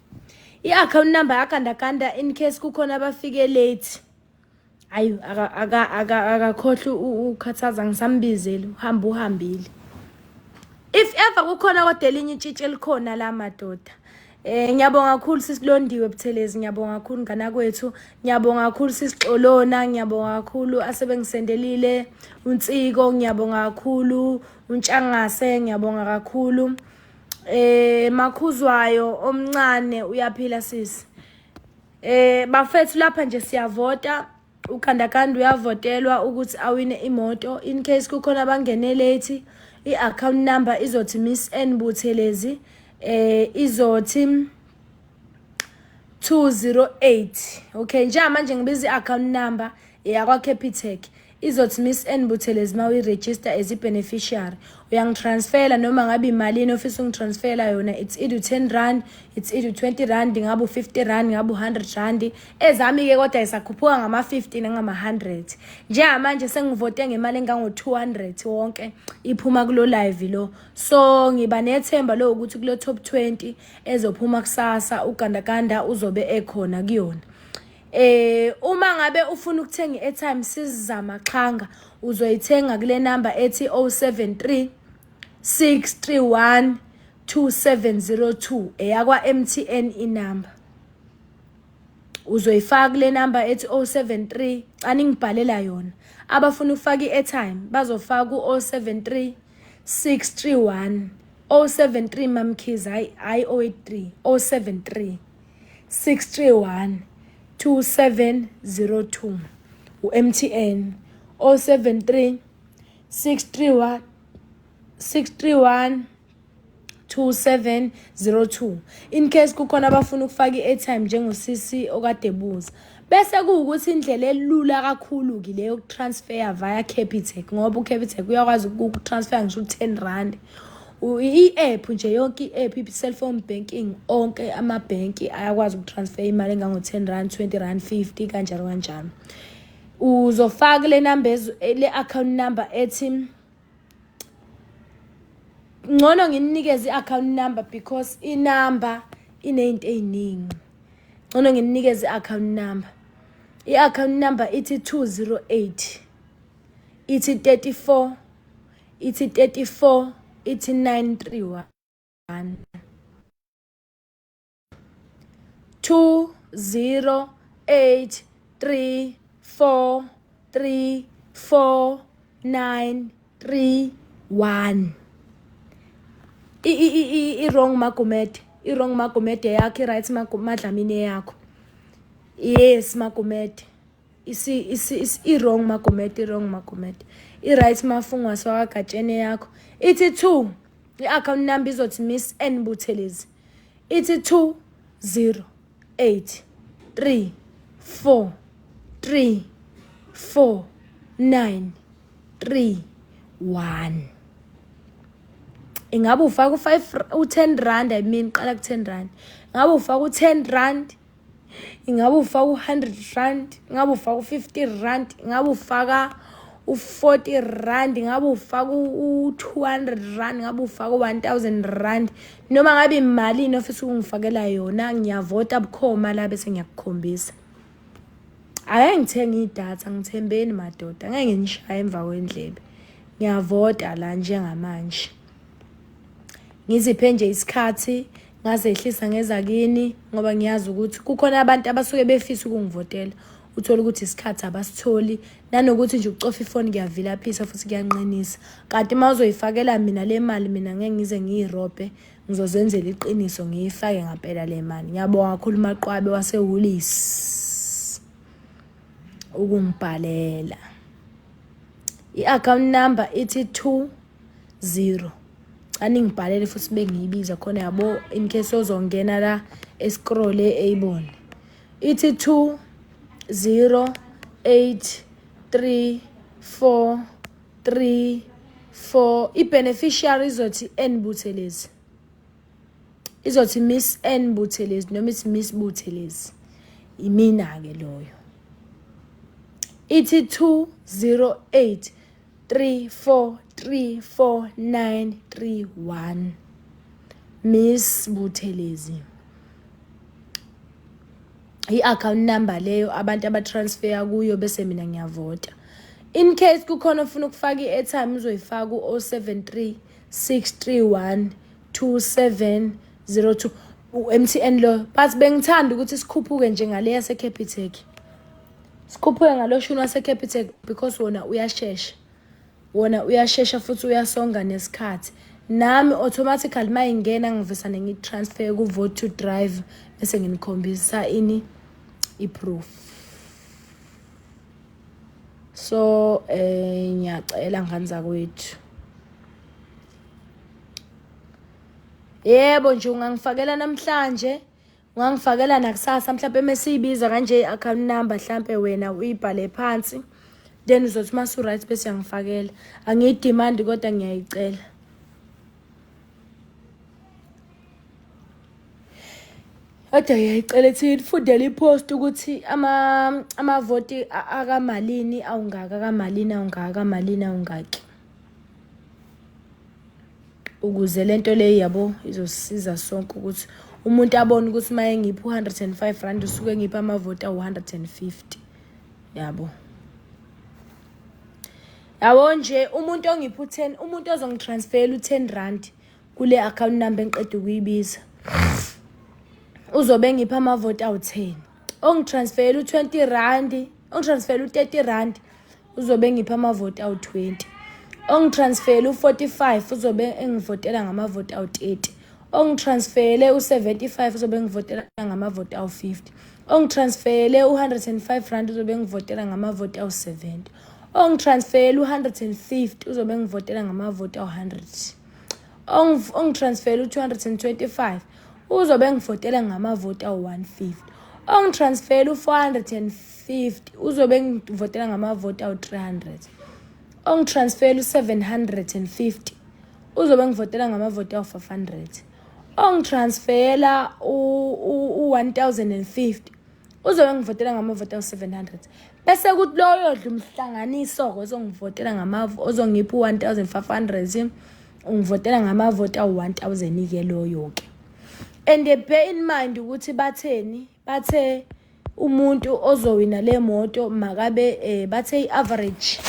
I-account number yakandakanda in case kukhona abafike late. Ayu akakhohle ukhathaza ngisambizela uhambile. If ever kukhona kodwa elinye itshitshi elikhona la madoda. Ngiyabonga kakhulu sisilondiwe Buthelezi ngiyabonga kakhulu ngana kwethu ngiyabonga kakhulu sisixolona ngiyabonga kakhulu asebengisendelile uNtsiko ngiyabonga kakhulu uNtshangase ngiyabonga kakhulu Makhuzwayo omncane uyaphila sisi bafethu lapha nje siyavota ukhandakanda uyavotelwa ukuthi awine imoto in case kukhona abangene late i-account number izothi Miss N Buthelezi izothi 208 okay nje manje ngibiza i-account number yakwa Capitec izothi Miss N Buthelezi ma uyi-register as i-beneficiary. Uyangitransfera noma ngabe imalini ofisa ungitransfera yona. It's either 10 rand, it's either 20 rand, ngabe 50 rand, ngabe 100 rand. Ezami-ke kodwa isakhuphuka ngama-50 nangama-100. Njengamanje sengivote ngemali engango-200 wonke iphuma kulo live lo. So ngiba nethemba lo ukuthi kulo top 20 ezophuma kusasa ugandaganda uzobe ekhona kuyona. Uma ngabe ufuna ukuthenga i-airtime sizama xhanga uzoyithenga kule number ethi 073 631 2702 eyakwa MTN inumber. Uzoyifaka kule number ethi 073 aningibhalela yona. Abafuna ukufaka i-airtime bazofaka ku 073 631 073 mamkhizi hayi 083 073 631 2702 uMTN 073 631 2702. In case kukhona abafuna ukufaka i-airtime njengosisi okade buza bese kuukuthi indlela elula kakhulu ki leyo transfer via Capitec ngoba uCapitec uyakwazi ukutransfer ngisho 10 rand. I-app nje yonke i-app i-cellphone banking onke amabhenki ayakwazi ukutransfer imali engango 10 rand 20 rand 50 kanjalo kanjalo. Uzofaka le numbers le account number ethi ngcono nginikeze i-account number because inumber inezinto eziningi. Ngcono nginikeze i-account number. I-account number ithi 208 ithi 34 ithi 34 ithi 931 208343491. I-wrong Magomede. I-wrong Magomede yakho i-right Madlamini yakho. Yes Magomede. I-wrong Magomede, i-wrong Magomede. I-right Mafungwa swagatshene yakho. Ithi 2. I-account number izothi Miss N Buthelezi. Ithi 208343491. Ingabe ufaka u10 rand qala ku10 rand. Ingabe ufaka u10 rand. Ingabe ufaka u100 rand. Ingabe ufaka u50 rand. Ingabe ufaka u40 rand. Ingabe ufaka u200 rand. Ingabe ufaka u1000 rand. Noma ngabe imali ofisa ukungifakela yona ngiyavota bukhoma la bese ngiyakukhombisa. Ake ngithenga idatha ngithembeni madoda. Ngeke ngishaye emva kwendlebe. Ngiyavota la njengamanje. Ngiziphe nje isikhathi ngazehlisa ngezakini ngoba ngiyazi ukuthi kukhona abantu abasuke befisa ukungivotela uthola ukuthi isikhathi abasitholi nanokuthi nje ucofa ifoni kuyavilaphisa futhi kuyanqinisa kanti mawuzoyifakela mina le mali mina ngeke ngize ngiyirobhe ngizozenzela iqiniso ngiyifake ngaphela le mali. Ngiyabonga kakhulu Maqwabe waseHulis ukungibhalela. I-account number ithi 20 aningibhalele futhi bengiyibiza khona yabo in case ozongena la escroll eyibone. Ithi 2083434 i-beneficiary izothi N Buthelezi. Izothi Miss N Buthelezi noma ithi Miss Buthelezi. Imina ke loyo. Ithi 208343491 Miss Buthelezi. I-account number leyo abantu abatransfer kuyo bese mina ngiyavota. In case kukhona ufuna ukufaka i-airtime uzoyifaka ku 073 MTN lo. But bengithanda ukuthi sikhuphuke nje ngale yase Capitec. Sikhuphuke ngaloshuni wase Capitec because wona uyashesha. Wona uyashesha futhi uyasonga nesikhathi. Nami automatically mayingena ngivesane ngitransfer ku vote to drive bese nginikhombisa ini iproof. So ngiyacela ngani kwethu. Yebo nje ungangifakela namhlanje, ungangifakela nakusasa mhlawumbe mesiyibiza kanje i-account number mhlawumbe wena uyibhale phansi then uzothi masu right bese uyangifakela. Angiyidemand kodwa ngiyayicela. Kodwa ngiyayicela ukuthi nifundele ipost ukuthi amavoti akamalini awungaka kamalini awungaka kamalini awungaki. Ukuze lento le yabo izosisiza sonke ukuthi umuntu abone ukuthi maye ngiphi 105 rand usuke ngiphi amavoti awu150 yabo. Yabo nje umuntu ongiphi 10 umuntu ozongitransferela u10 rand kule account number engiqeda ukuyibiza uzobe ngiphi amavoti awu10. Ongitransferela u20 rand ongitransferela u30 rand uzobe ngiphi amavoti awu20. Ongitransferela u45 uzobe engivotela ngamavoti awu30. Ongitransferele u75 uzobe ngivotela ngamavoti awu50. Ongitransferele u105 rand uzobe ngivotela ngamavoti awu70. Ongitransferele u150 uzobe ngivotela ngamavoti awu100. Ongitransferele u225 uzobe ngivotela ngamavoti awu150. Ongitransferele u450 uzobe ngivotela ngamavoti awu300. Ongitransferele u750 uzobe ngivotela ngamavoti awu500. Ongitransferela u1050 uzobe ngivotela ngamavoti awu700. Bese kuthi loyo yodla umhlanganiso ozongivotela ngamavoti ozongipha u1500 ungivotela ngamavoti awu1000 ke loyo ke. And bear in mind ukuthi batheni bathe umuntu ozowina le moto makabe bathe average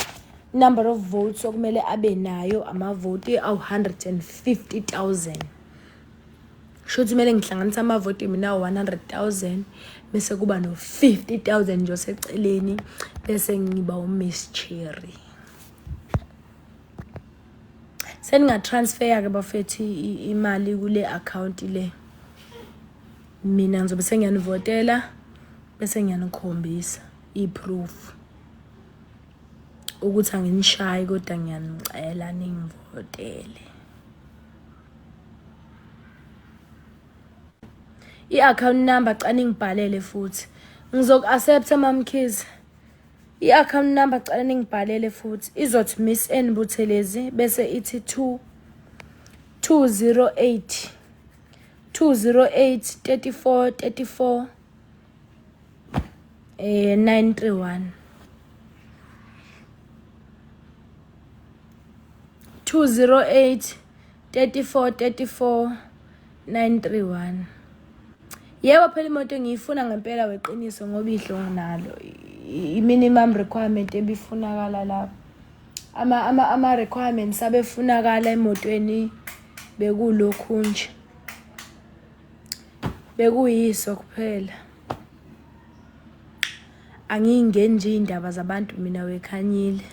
number of votes okumele abe nayo amavoti awu150,000. Shothi kumele ngihlanganisa amavoti mina awu100,000 bese kuba no50,000 nje oseceleni bese ngiba uMiss Cherry. Seninga transfer ke bafethi imali kule account le. Mina ngizobe sengiyanivotela bese ngiyanikhombisa iproof ukuthi anginishayi kodwa ngiyanicela ningivotele. I-account number cala ningibhalele futhi. Ngizoku-accept mamkhizi. I-account number cala ningibhalele futhi. Izothi Miss N Buthelezi bese ithi 208 34 34 931. 208 34 34 931. Yebo phela imoto ngiyifuna ngempela weqiniso ngoba idlo nalo i-minimum requirement ebifunakala lapha. Ama requirements abefunakala emotweni bekulokhu nje. Bekuyiso kuphela. Angingeni nje indaba zabantu mina wekhanyile.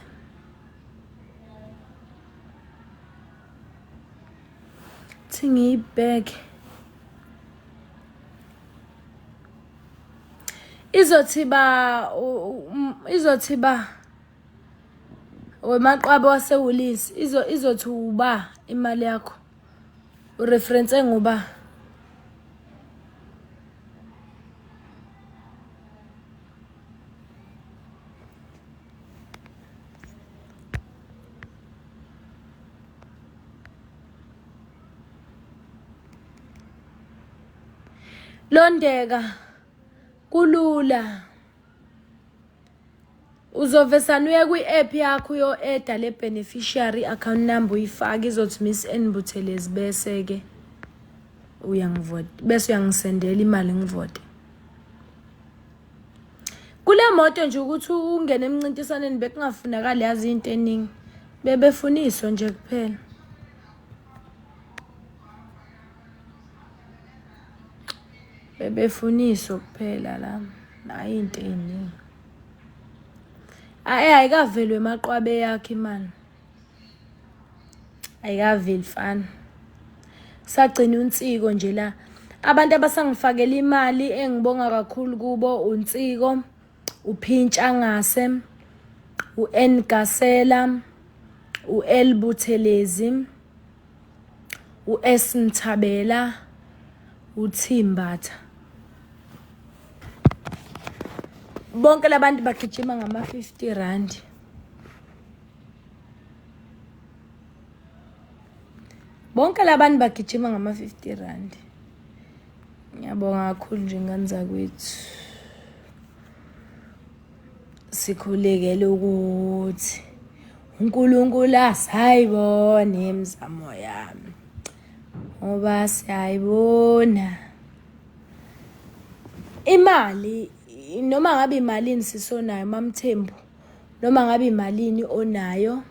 Ngiyibhek izothi ba wemaqwabo wasewulisi izothi uba imali yakho ureference ngoba Londeka kulula. Uzovesana uye kwi-app yakho yo-eda le beneficiary account number uyifaka izothi Miss N Buthelezi bese ke uyangivota bese uyangisendela imali ngivote. Kule moto nje ukuthi ungene emncintisaneni bekungafunakala yazi into eningi. Bebefuniso nje kuphela. Bebefuniso kuphela la hayi into eningi. Ayikavelwe emaqwabe yakhe imali. Ayikaveli fana. Sagcina uNtsiko nje la. Abantu abasangifakela imali engibonga kakhulu kubo uNtsiko, uPhintsha ngase, uN Gasela, uL Buthelezi, uS Mthabela, uThimbatha. Bonke labantu bagijima ngama 50 rand. Bonke labantu bagijima ngama-R50. Ngiyabonga kakhulu nje ngani zakwethu. Sikhulekele ukuthi uNkulunkulu asayibona imizamo yami. Ngoba siyayibona. Imali noma ngabe imalini sisonayo MaMthembu, noma ngabe imalini onayo,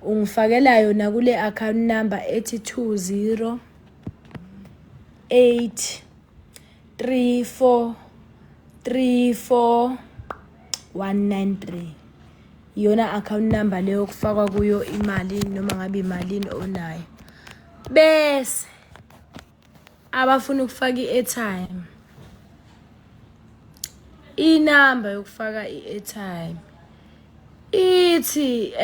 ungifakela yona kule account number ethi 2083434 iyona account number leyo kufakwa kuyo imali noma ngabe imalini onayo. Bese abafuna ukufaka i-airtime, inamba yokufaka i-airtime ithi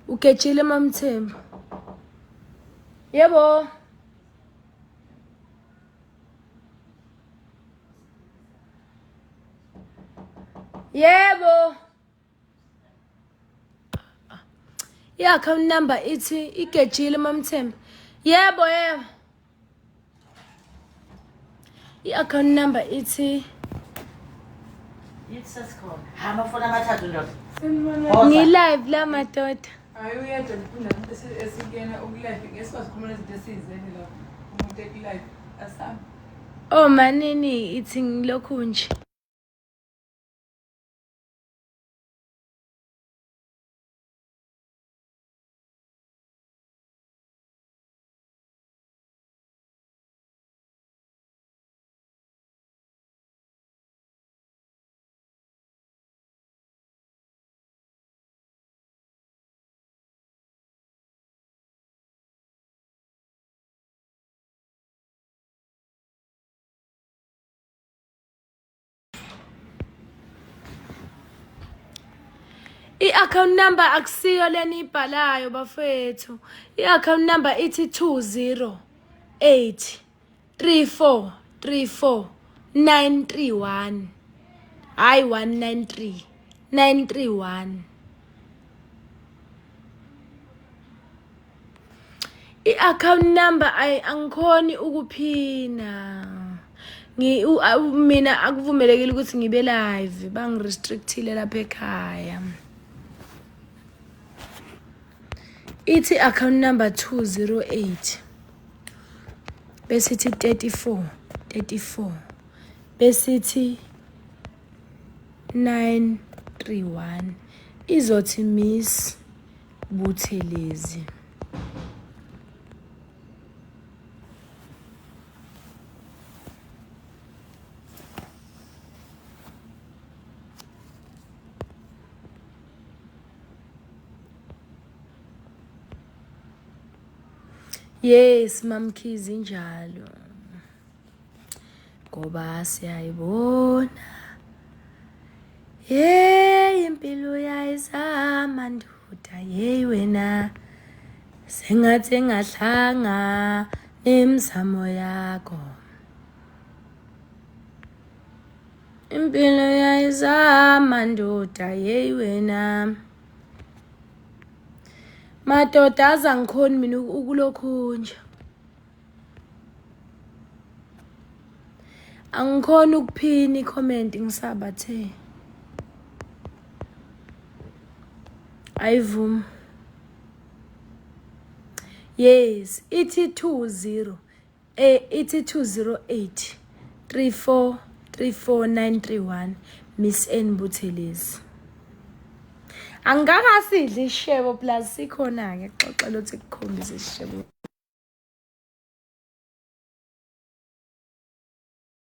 ugejile MaMthembu. Yebo. Yebo. I-account number ithi igejile MaMthembu. Yebo. I-account number ithi ngi-live la madoda. Hayi uyedwa ngifunda esikena ukulive ngesikwazikhuluma izinto esizeni lapho umuntu ekulive asami. Oh manini ithi ngilokhu nje. I-account number akusiyo leni ibhalayo bafethu. I-account number ithi 2083434 hayi 193 931. I-account number angikhoni ukuphina. Mina akuvumelekile ukuthi ngibe live, bangirestrictile lapha ekhaya. Ithi account number 208 bese ithi 34 bese ithi 931 izothi Miss Buthelezi. Yes, Mamkhizi njalo. Ngoba siyayibona. Impilo yayizama ndoda wena. Sengathi engahlanga nemizamo yakho. Impilo yayizama ndoda wena. Madoda azangikhoni mina ukulokhu nje. Angikhoni ukuphina i-comment ngisabathe. Ayivumi. Yes, ithi 208 3434931 Miss N Buthelezi. Angakasidli ishebo plus sikhona ke xoxela uthi kukhombisa ishebo.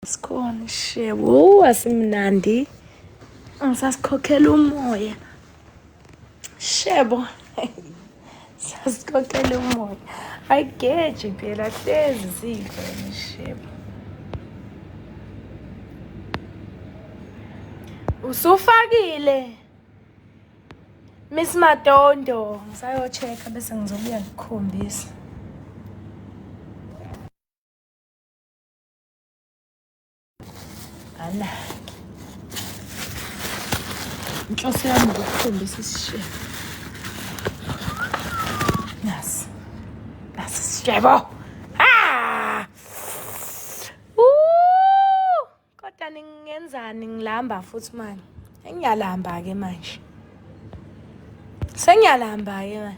Sikhona ishebo asimnandi. Ngisasikhokhela umoya. Shebo. Sasikhokhela umoya. Ayigeje phela hlezi sidla ishebo. Usufakile Miss Madondo, ngisayochecka bese ngizobuya ngikukhombisa. Ana. Inhloso yami ukukhombisa isishebo. Nasi. Yebo. Ah! Kodwa ngingenzani ngilamba futhi manje? Engiyalamba ke manje. Sengiyalamba ke manje.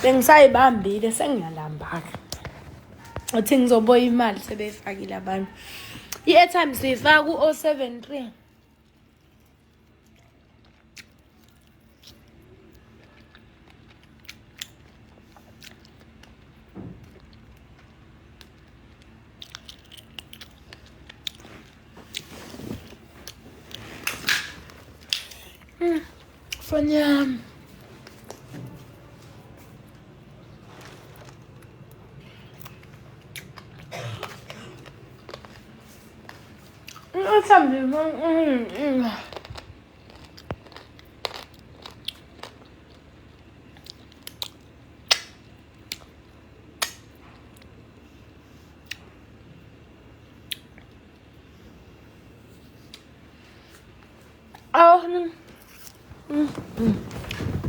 Bengisayibambile sengiyalamba-ke. Uthi ngizoboya imali sebeyifakile abantu. I-airtime siyifaka ku-073. Foni yami.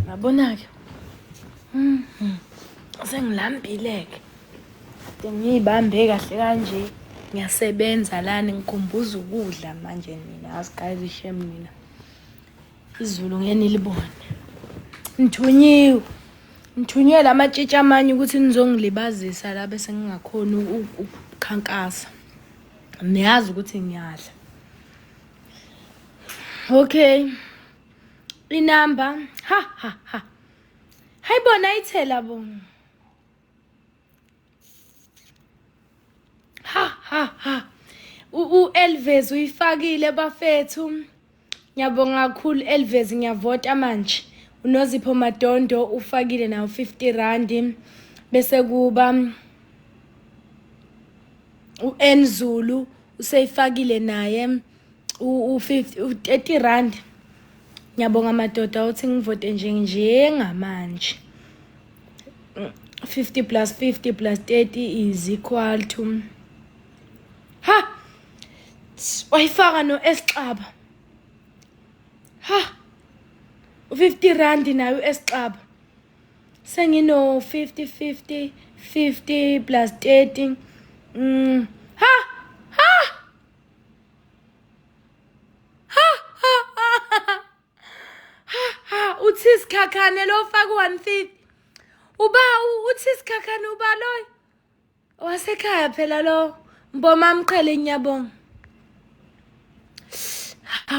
Yabona-ke. Sengilambile-ke. Ngiyibambe kahle kanje. Ngiyasebenza lana ngikhumbuza ukudla manje mina. Asiguys shame mina. Izulu ngeke nilibone. Ngithunywe lamatshitshi amanye ukuthi nizongilibazisa la bese ngingakhona ukukhankasa. Niyazi ukuthi ngiyadla. Okay. Inamba. Ha. Hayibona ithela bo. Ha. Elvis uyifakile bafethu. Ngiyabonga kakhulu Elvis ngiyavota manje. Unozipho Madondo ufakile nawo 50 rand bese kuba uNzulu useyifakile naye u30 rand. Ngiyabonga madoda uthi ngivote njengamanje. 50 plus 50 plus 30 is equal to ha. Wayifaka no Esixaba. Ha. 50 rand nayo Esixaba. Sengino 50 plus 30. Ha. Uthi isikhakhane lo faka 150. Uthi isikhakhane uba lo. Wasekhaya phela lo. Mboma mqhele ngiyabonga.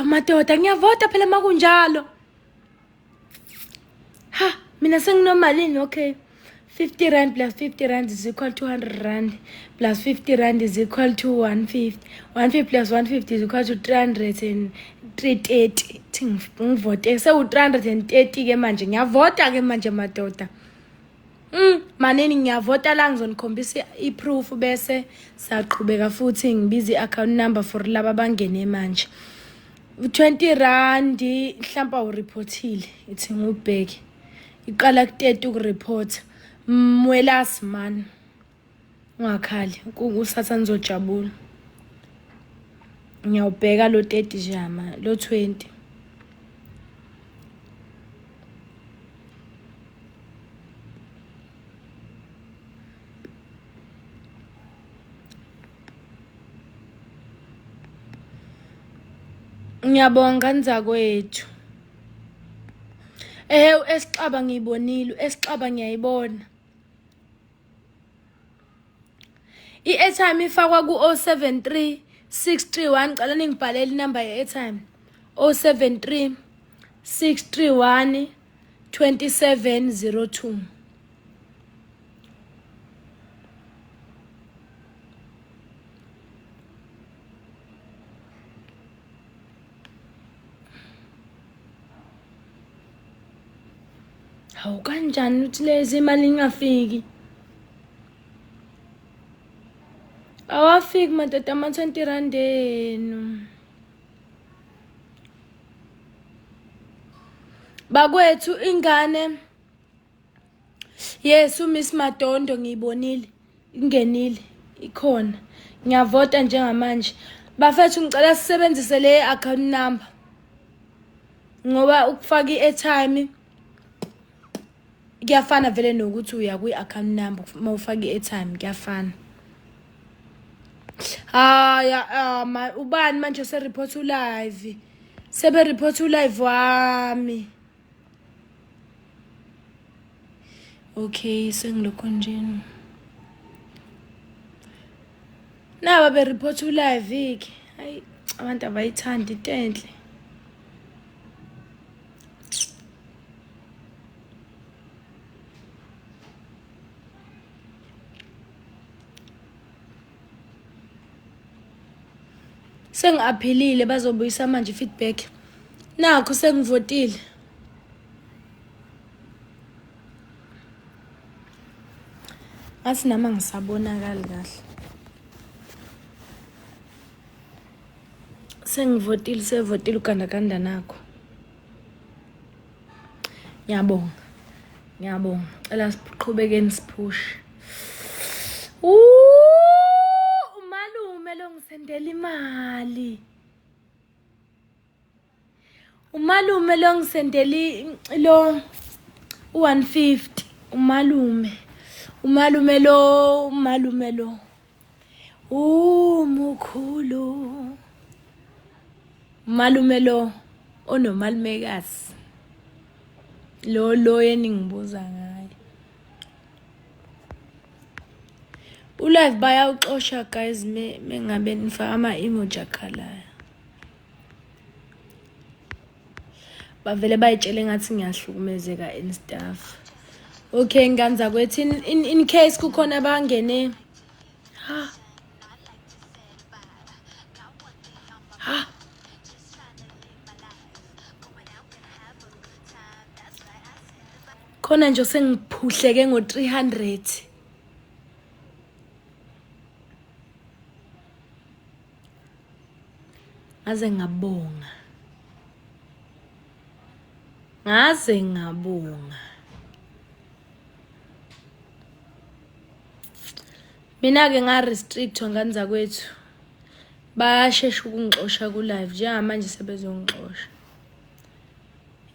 Madoda ngiyavota phela makunjalo. Ha, mina senginomalini okay. 50 rand plus 50 rand is equal to 200 rand plus 50 rand is equal to 150. 150 plus 150 is equal to 330. Ngivote sewu-330 ke manje. Ngiyavota ke manje madoda. Maneni ngiyavota la ngizonikhombisa i-proof bese saqhubeka futhi ngibiza i-account number for laba bangene manje. 20 rand mhlawumbe awureportile ithi ngubheke. Iqala ku30 ukureport. Mwelasi man. Ungakhali kusasa nizojabula. Ngiyawubheka lo 30 jama, lo 20. Ngiyabonga nzakwethu. Esixaba ngiyibonile, Esixaba ngiyayibona. I-airtime ifakwa ku-073 631 cala ningibhalele inamba ye-airtime 073 631 2702. Hawu kanjani uthi lezi imali ingafiki? Awafiki madoda ama-20 rand enu. Bakwethu ingane. Yes, uMiss Madondo ngiyibonile. Ingenile ikhona. Ngiyavota njengamanje. Bafethu ngicela sisebenzise le account number. Ngoba ukufaka i-airtime kuyafana vele nokuthi uya kwi-account number mawufaka i-airtime kuyafana. Ubani manje se-report live. Sebe-report live wami. Okay, sengilokho njeni. Naba be-report live iki. Hayi, abantu abayithandi into enhle. Sengi-aphilile bazobuyisa manje feedback. Nakho sengivotile. Athi nama ngisabonakali kahle. Sengivotile, sevotile ugandaganda nakho. Ngiyabonga. Cela siqhubekeni sipush. Umalume lo ngisendela imali. Umalume lo ngisendeli lo 150. Umalume lo. Mukhulu. Umalume lo onomalumekazi. Lo yeningibuza ngaye. Ulive bayawuxosha guys mengabe nifaka ama-emoji akhalayo. Bavele bayitshele ngathi ngiyahlukumezeka and stuff. Okay, ngani zakwethu in case kukhona bangene. Khona nje sengiphuhleke ngo-300. Ngaze ngabonga. Mina-ke nga-restrictwa ngani zakwethu. Bayashesha ukungixosha ku-live njengamanje sebezongixosha.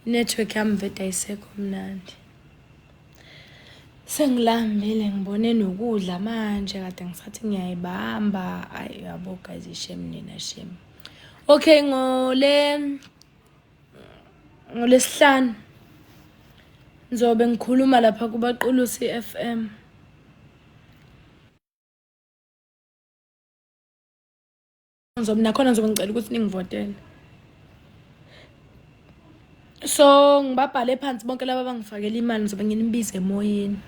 Network yami vele ayisekho mnandi. Sengilambile ngibone nokudla manje kade ngisathi ngiyayibamba. Ayi yabo guys ishame nina shame. Okay, ngolesihlanu ngizobe ngikhuluma lapha kuBaqulusi FM. Nakhona ngizobe ngicela ukuthi ningivotele. So ngibabhale phansi bonke laba bangifakela imali ngizobe nginibiza emoyeni.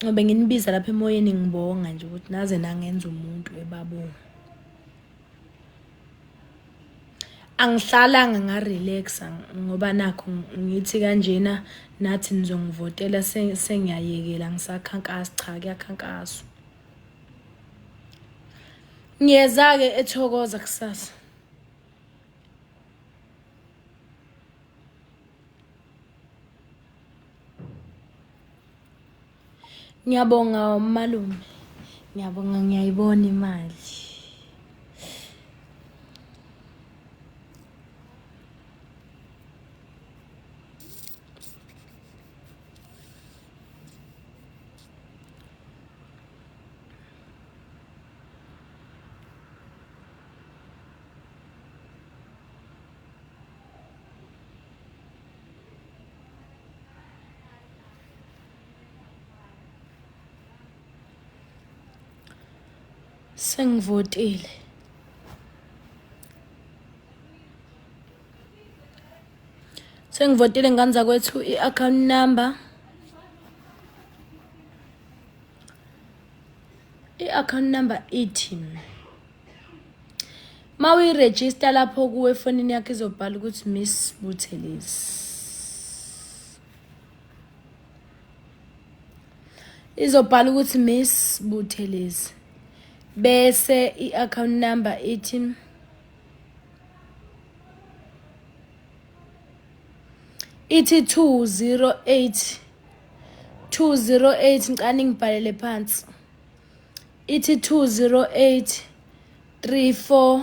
Ngoba nginibiza lapha emoyeni ngibonga nje ukuthi naze nangenza umuntu ebabonga. Angihlalanga nga-relaxa ngoba nakho ngithi kanjena nathi nizongivotela sengiyayekela ngisakhankasa cha kuyakhankaswa. Ngiyeza-ke eThokoza kusasa. Ngiyabonga malume. Ngiyabonga ngiyayibona imali. Sengivotile. Sengivotile ngani zakwethu i-account number. I-account number ithi mawuyiregister lapho kuwe efonini yakho izobhala ukuthi Miss Buthelezi. Izobhala ukuthi Miss Buthelezi. Bese i-account number ithi ithi 208 ngicane ngibhalele phansi. Ithi 208 34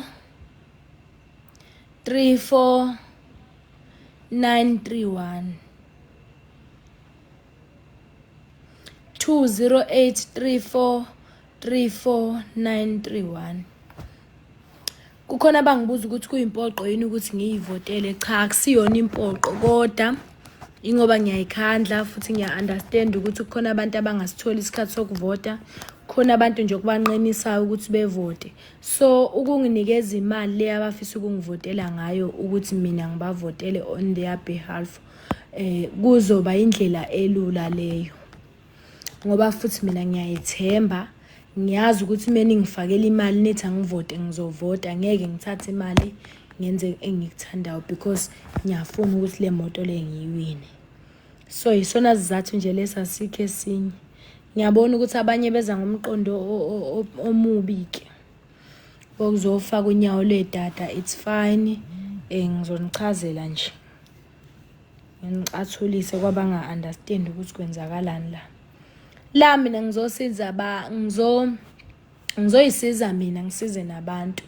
931. 208 34 931. Kukhona abangibuza ukuthi kuyimpoqo yini ukuthi ngiyivotele. Cha, akusiyona impoqo, kodwa ingoba ngiyayikhandla futhi ngiya-understand ukuthi kukhona abantu abangasitholi isikhathi sokuvota. Khona abantu nje okubanqenisayo ukuthi bevote. So ukunginikeza imali le abafisa ukungivotela ngayo ukuthi mina ngibavotele on their behalf kuzoba indlela elula leyo, ngoba futhi mina ngiyayithemba. Ngiyazi ukuthi mina ngifakela imali nithi angivote ngizovota, ngeke ngithathe imali ngenze engikuthandayo because ngiyafuna ukuthi le moto le ngiyiwine. So isona sizathu nje lesasikho esinye. Ngiyabona ukuthi abanye beza ngomqondo omubi ke okuzofaka unyawo lwedada. It's fine, ngizonichazela nje ngicathulise kwabanga understand ukuthi kwenzakalani la mina ngizosiza ngizoyisiza mina ngisize nabantu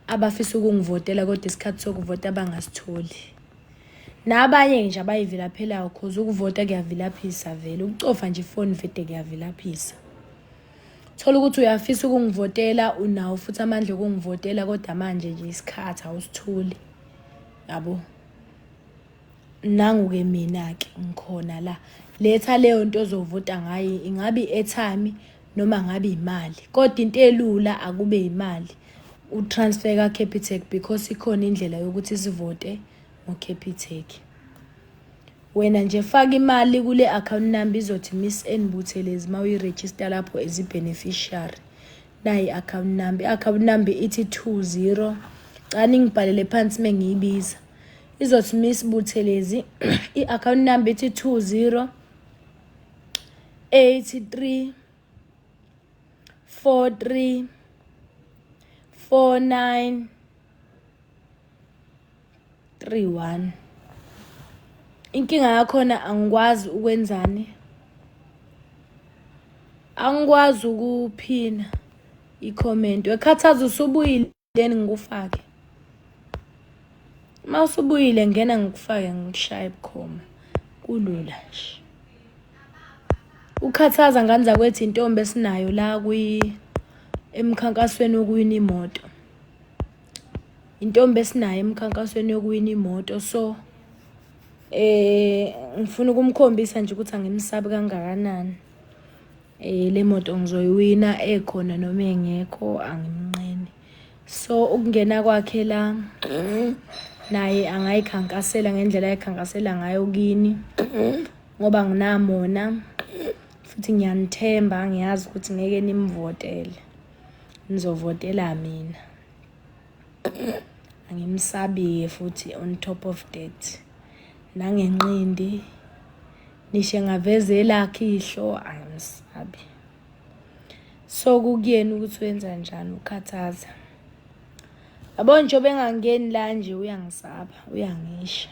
abafisa ukungivotela kodwa isikhathi sokuvota abangasitholi. Nabanye nje abayivilaphelayo cause ukuvota kuyavilaphisa vele. Ukucofa nje ifoni vete kuyavilaphisa. Thola ukuthi uyafisa ukungivotela, unawo futhi amandla okungivotela, kodwa manje nje isikhathi awusitholi. Yabo. Nangu-ke mina-ke ngikhona la. Letha leyo nto ozovota ngayo, ingabe i-airtime noma ngabe imali. Kodwa into elula akube imali. Utransfer ka-Capitec because ikhona indlela yokuthi sivote ngo-Capitec. Wena nje faka imali kule account number izothi Miss N Buthelezi mawuyiregister lapho as i-beneficiary. Nayi account number. I-account number ithi 20. Cani ngibhalele phansi mengiyibiza. Izothi Miss Buthelezi. I-account number ithi 20 83 43 49 31. Inkinga yakhona angikwazi ukwenzani. Angikwazi ukuphina i-comment. Wekhathaza usubuyile ngikufake. Uma usubuyile ngena ngikufake ngikushaye bukhoma. Kulula nje. Ukhathaza nganza kwethi intombi esinayo la emkhankasweni wokuwina imoto. Intombi esinayo emkhankasweni yokuwina imoto. So ngifuna ukumkhombisa nje ukuthi angimsabi kangakanani. Le moto ngizoyiwina ekhona noma engekho angimnqeni. So ukungena kwakhe la naye angayikhankasela ngendlela ayikhankasela ngayo kini ngoba nginamona futhi ngiyanithemba. Ngiyazi ukuthi ngeke nimvotele, nizovotela mina. Angimsabi futhi on top of that. Nangenqindi nishe ngavezela akihlo angimsabi. So kukuyena ukuthi wenza njani ukhathaza. Yabo nje bengangeni la nje uyangisaba, uyangisha.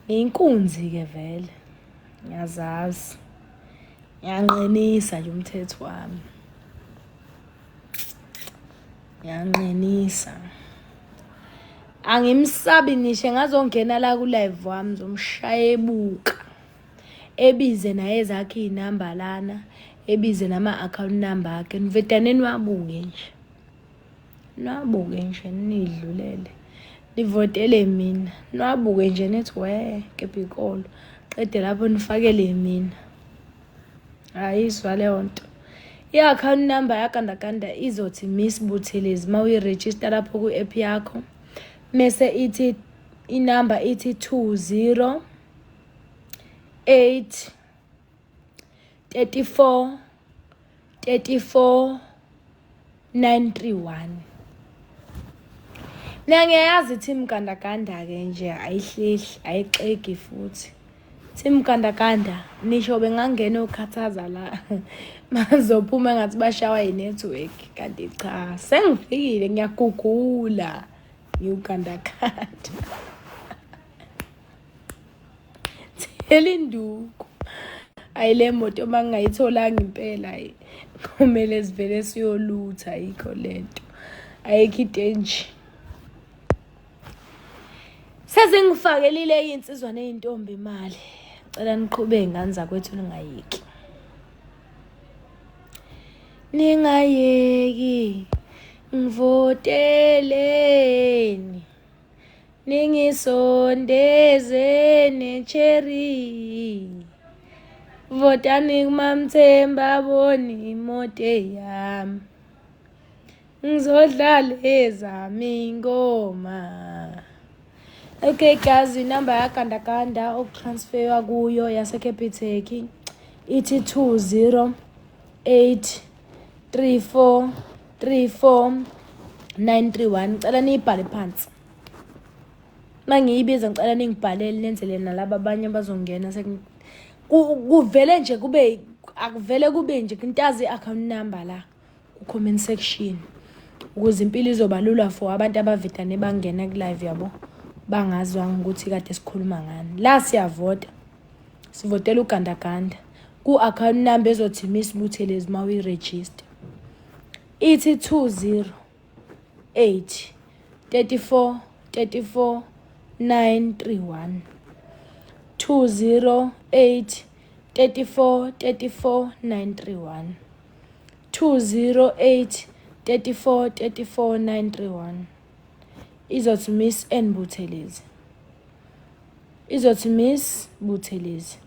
Ngiyinkunzi ke vele. Ngiyazazi. Ngiyanqenisa nje umthetho wami. Ngiyanqenisa. Angimsabi nishe ngazongena la ku live wami zomshaya ebuka. Ebize naye ezakhe inamba lana, ebize nama account number akhe. Nivedaneni wabuke nje. Nabuke nje nidlulele. Nivotele mina. Nabuke nje nethi we kepikolo. Qede lapho nifakele mina. Ayizwa leyo nto. I-account number yakandakanda izothi Miss Buthelezi mawuyiregister lapho ku-app yakho. Mese ithi inamba ithi 20 8 34 931. Ngiyazi team gandaganda ke nje ayihlehli ayixegi futhi. Team gandaganda nisho bengangena ukhathaza la mazophuma ngathi bashawa i-network kanti cha sengifikile ngiyagugula ngiyugandaganda. Elinduku. Ayile moto mangayitholanga impela ayi. Kumele sivele siyolutha ayikho lento. Ayikho itenji. Sezingifakelile insizwana ezintombi imali. Cela niqhubeke ngani zakwethu ningayeki. Ningayeki. Ngivoteleni. Ningisondeze necherry. Votani kumamthemba boni imoto yami. Ngizodlala ezami ingoma. Okay guys, inamba yakandakanda okutransferwa kuyo yase Capitec ithi 2083434 cela niyibhale phansi. Mangiyibiza ngicela ningibhalele nenzele nalabo abanye bazongena kuvele nje kube akuvele kube nje intazi account number la ku comment section ukuze impilo izoba lula for abantu abavidane bangena ku live yabo bangazwa ukuthi kade sikhuluma ngani. La siyavota. Sivotela ugandaganda. Ku account number ezothi Miss Buthelezi mawi register. Ithi 2083434 931 2083434 931 2083434 931 izothi Miss N Buthelezi. Izothi Miss Buthelezi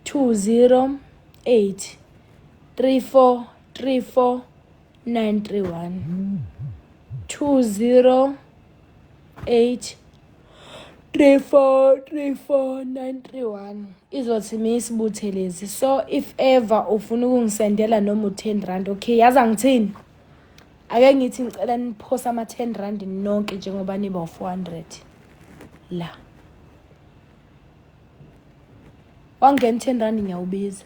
2083434 931 2083434 izothi Miss Buthelezi. So if ever ufuna ukungisendela noma u10 okay yaza ngithini ake ngithi ngicela niphosa ama 10 rand nonke njengoba niba 400 la wangena 10 rand ngiyawubiza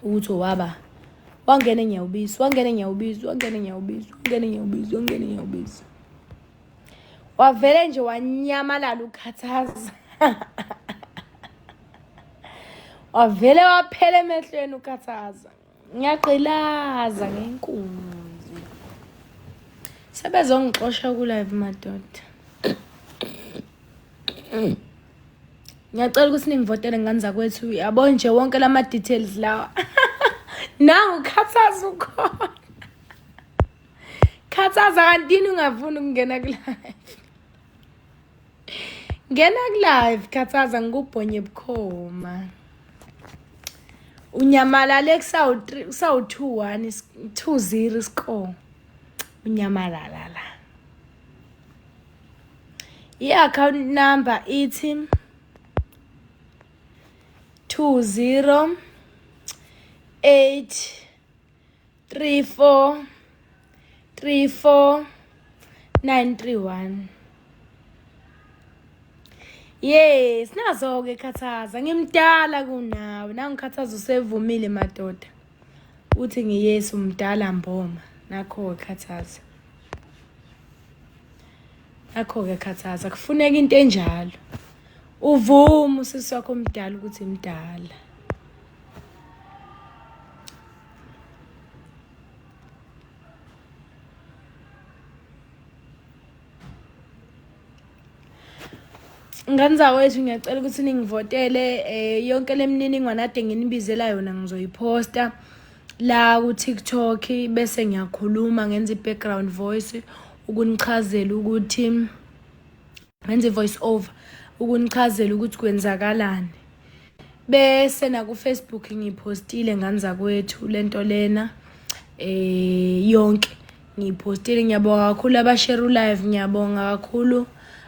ukuthi waba wangena ngiyawubiza wavele nje wanyamalala ukhathaza wavele waphela emehlweni ukhathaza ngiyaqhilaza ngenkunzi sebezongixosha ku live madoda. Ngiyacela ukuthi ningivotele ngani zakwethu yabo nje wonke lama details lawa nangu khathaza ukhona khathaza kantini ungafuni ukungena ku live ngena ku live khathaza ngikubhonye bukhoma unyamalale kusawu 2-1 2-0 score unyamalala la i-account number ithi 2083434 931 yes nazo-ke khathaza ngimdala kunawe nangikhathaza usevumile madoda uthi ngiyesi umdala mboma nakho-ke khathaza nakho-ke khathaza kufuneka into enjalo uvuma usisi wakho omdala ukuthi imdala. Ngani zawethu ngiyacela ukuthi ningivotele yonke lemininingwane ade nginibizela yona ngizoyiposta la ku TikTok bese ngiyakhuluma ngenza i-background voice ukunichazela ukuthi ngenza i-voice over ukunichazela ukuthi kwenzakalani bese na ku Facebook ngipostile ngani zakwethu lento lena yonke ngipostile. Ngiyabonga kakhulu abashare live, ngiyabonga kakhulu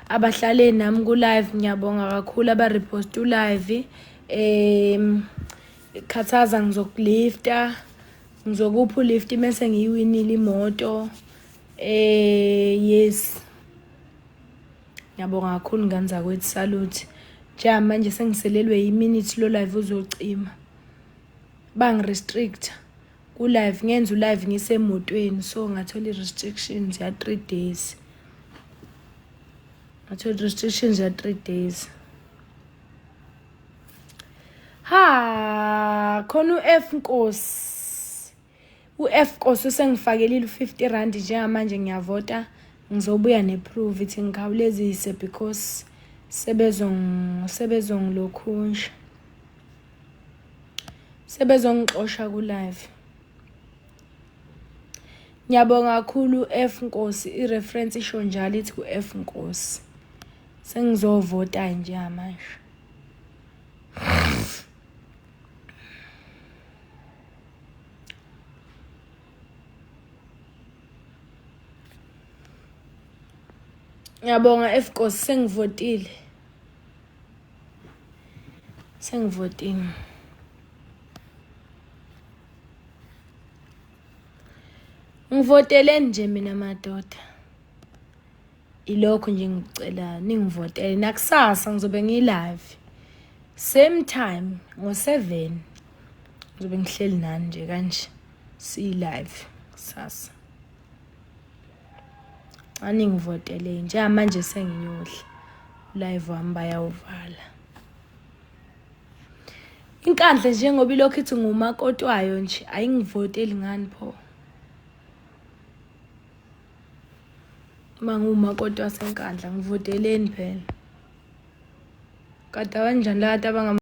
abahlale nami ku live, ngiyabonga kakhulu abarepost live. Khathaza ngizokulifta, ngizokupha ulift bese ngiyiwinile imoto. Yes, ngiyabonga kakhulu ngani zakwethu, salute. Nje manje sengiselelwe yiminute lo live uzocima, bangirestrict ku live, ngenza live ngisemotweni, so ngathola restrictions ya 3 days. Ngathola restrictions ya 3 days. Ha, khona u-F Nkosi. U-F Nkosi usengifakelile u-R50 njengamanje ngiyavota. Ngizobuya neproof ithi ngikhawulezise because sebezongilokhunja. Sebezongixosha ku-live. Ngiyabonga kakhulu F Nkosi, i-reference isho njalo ithi ku-F Nkosi. Sengizovota njengamanje. Ngiyabonga F Nkosi, sengivotile. Sengivotile. Ngivotele nje mina madoda. Ilokho nje ngicela ningivotele. Nakusasa ngizobe ngi-live. Same time ngo-7. Ngizobe ngihleli nani nje kanje. Si-live kusasa. Aningivotele nje manje sengiyohla. Live wami bayawuvala. Inkandla nje ngoba ilokho ithi ngumakotwayo nje ayingivoteli ngani pho. Mangumakotwa senkandla ngivoteleni phela. Kade kanjani la abantu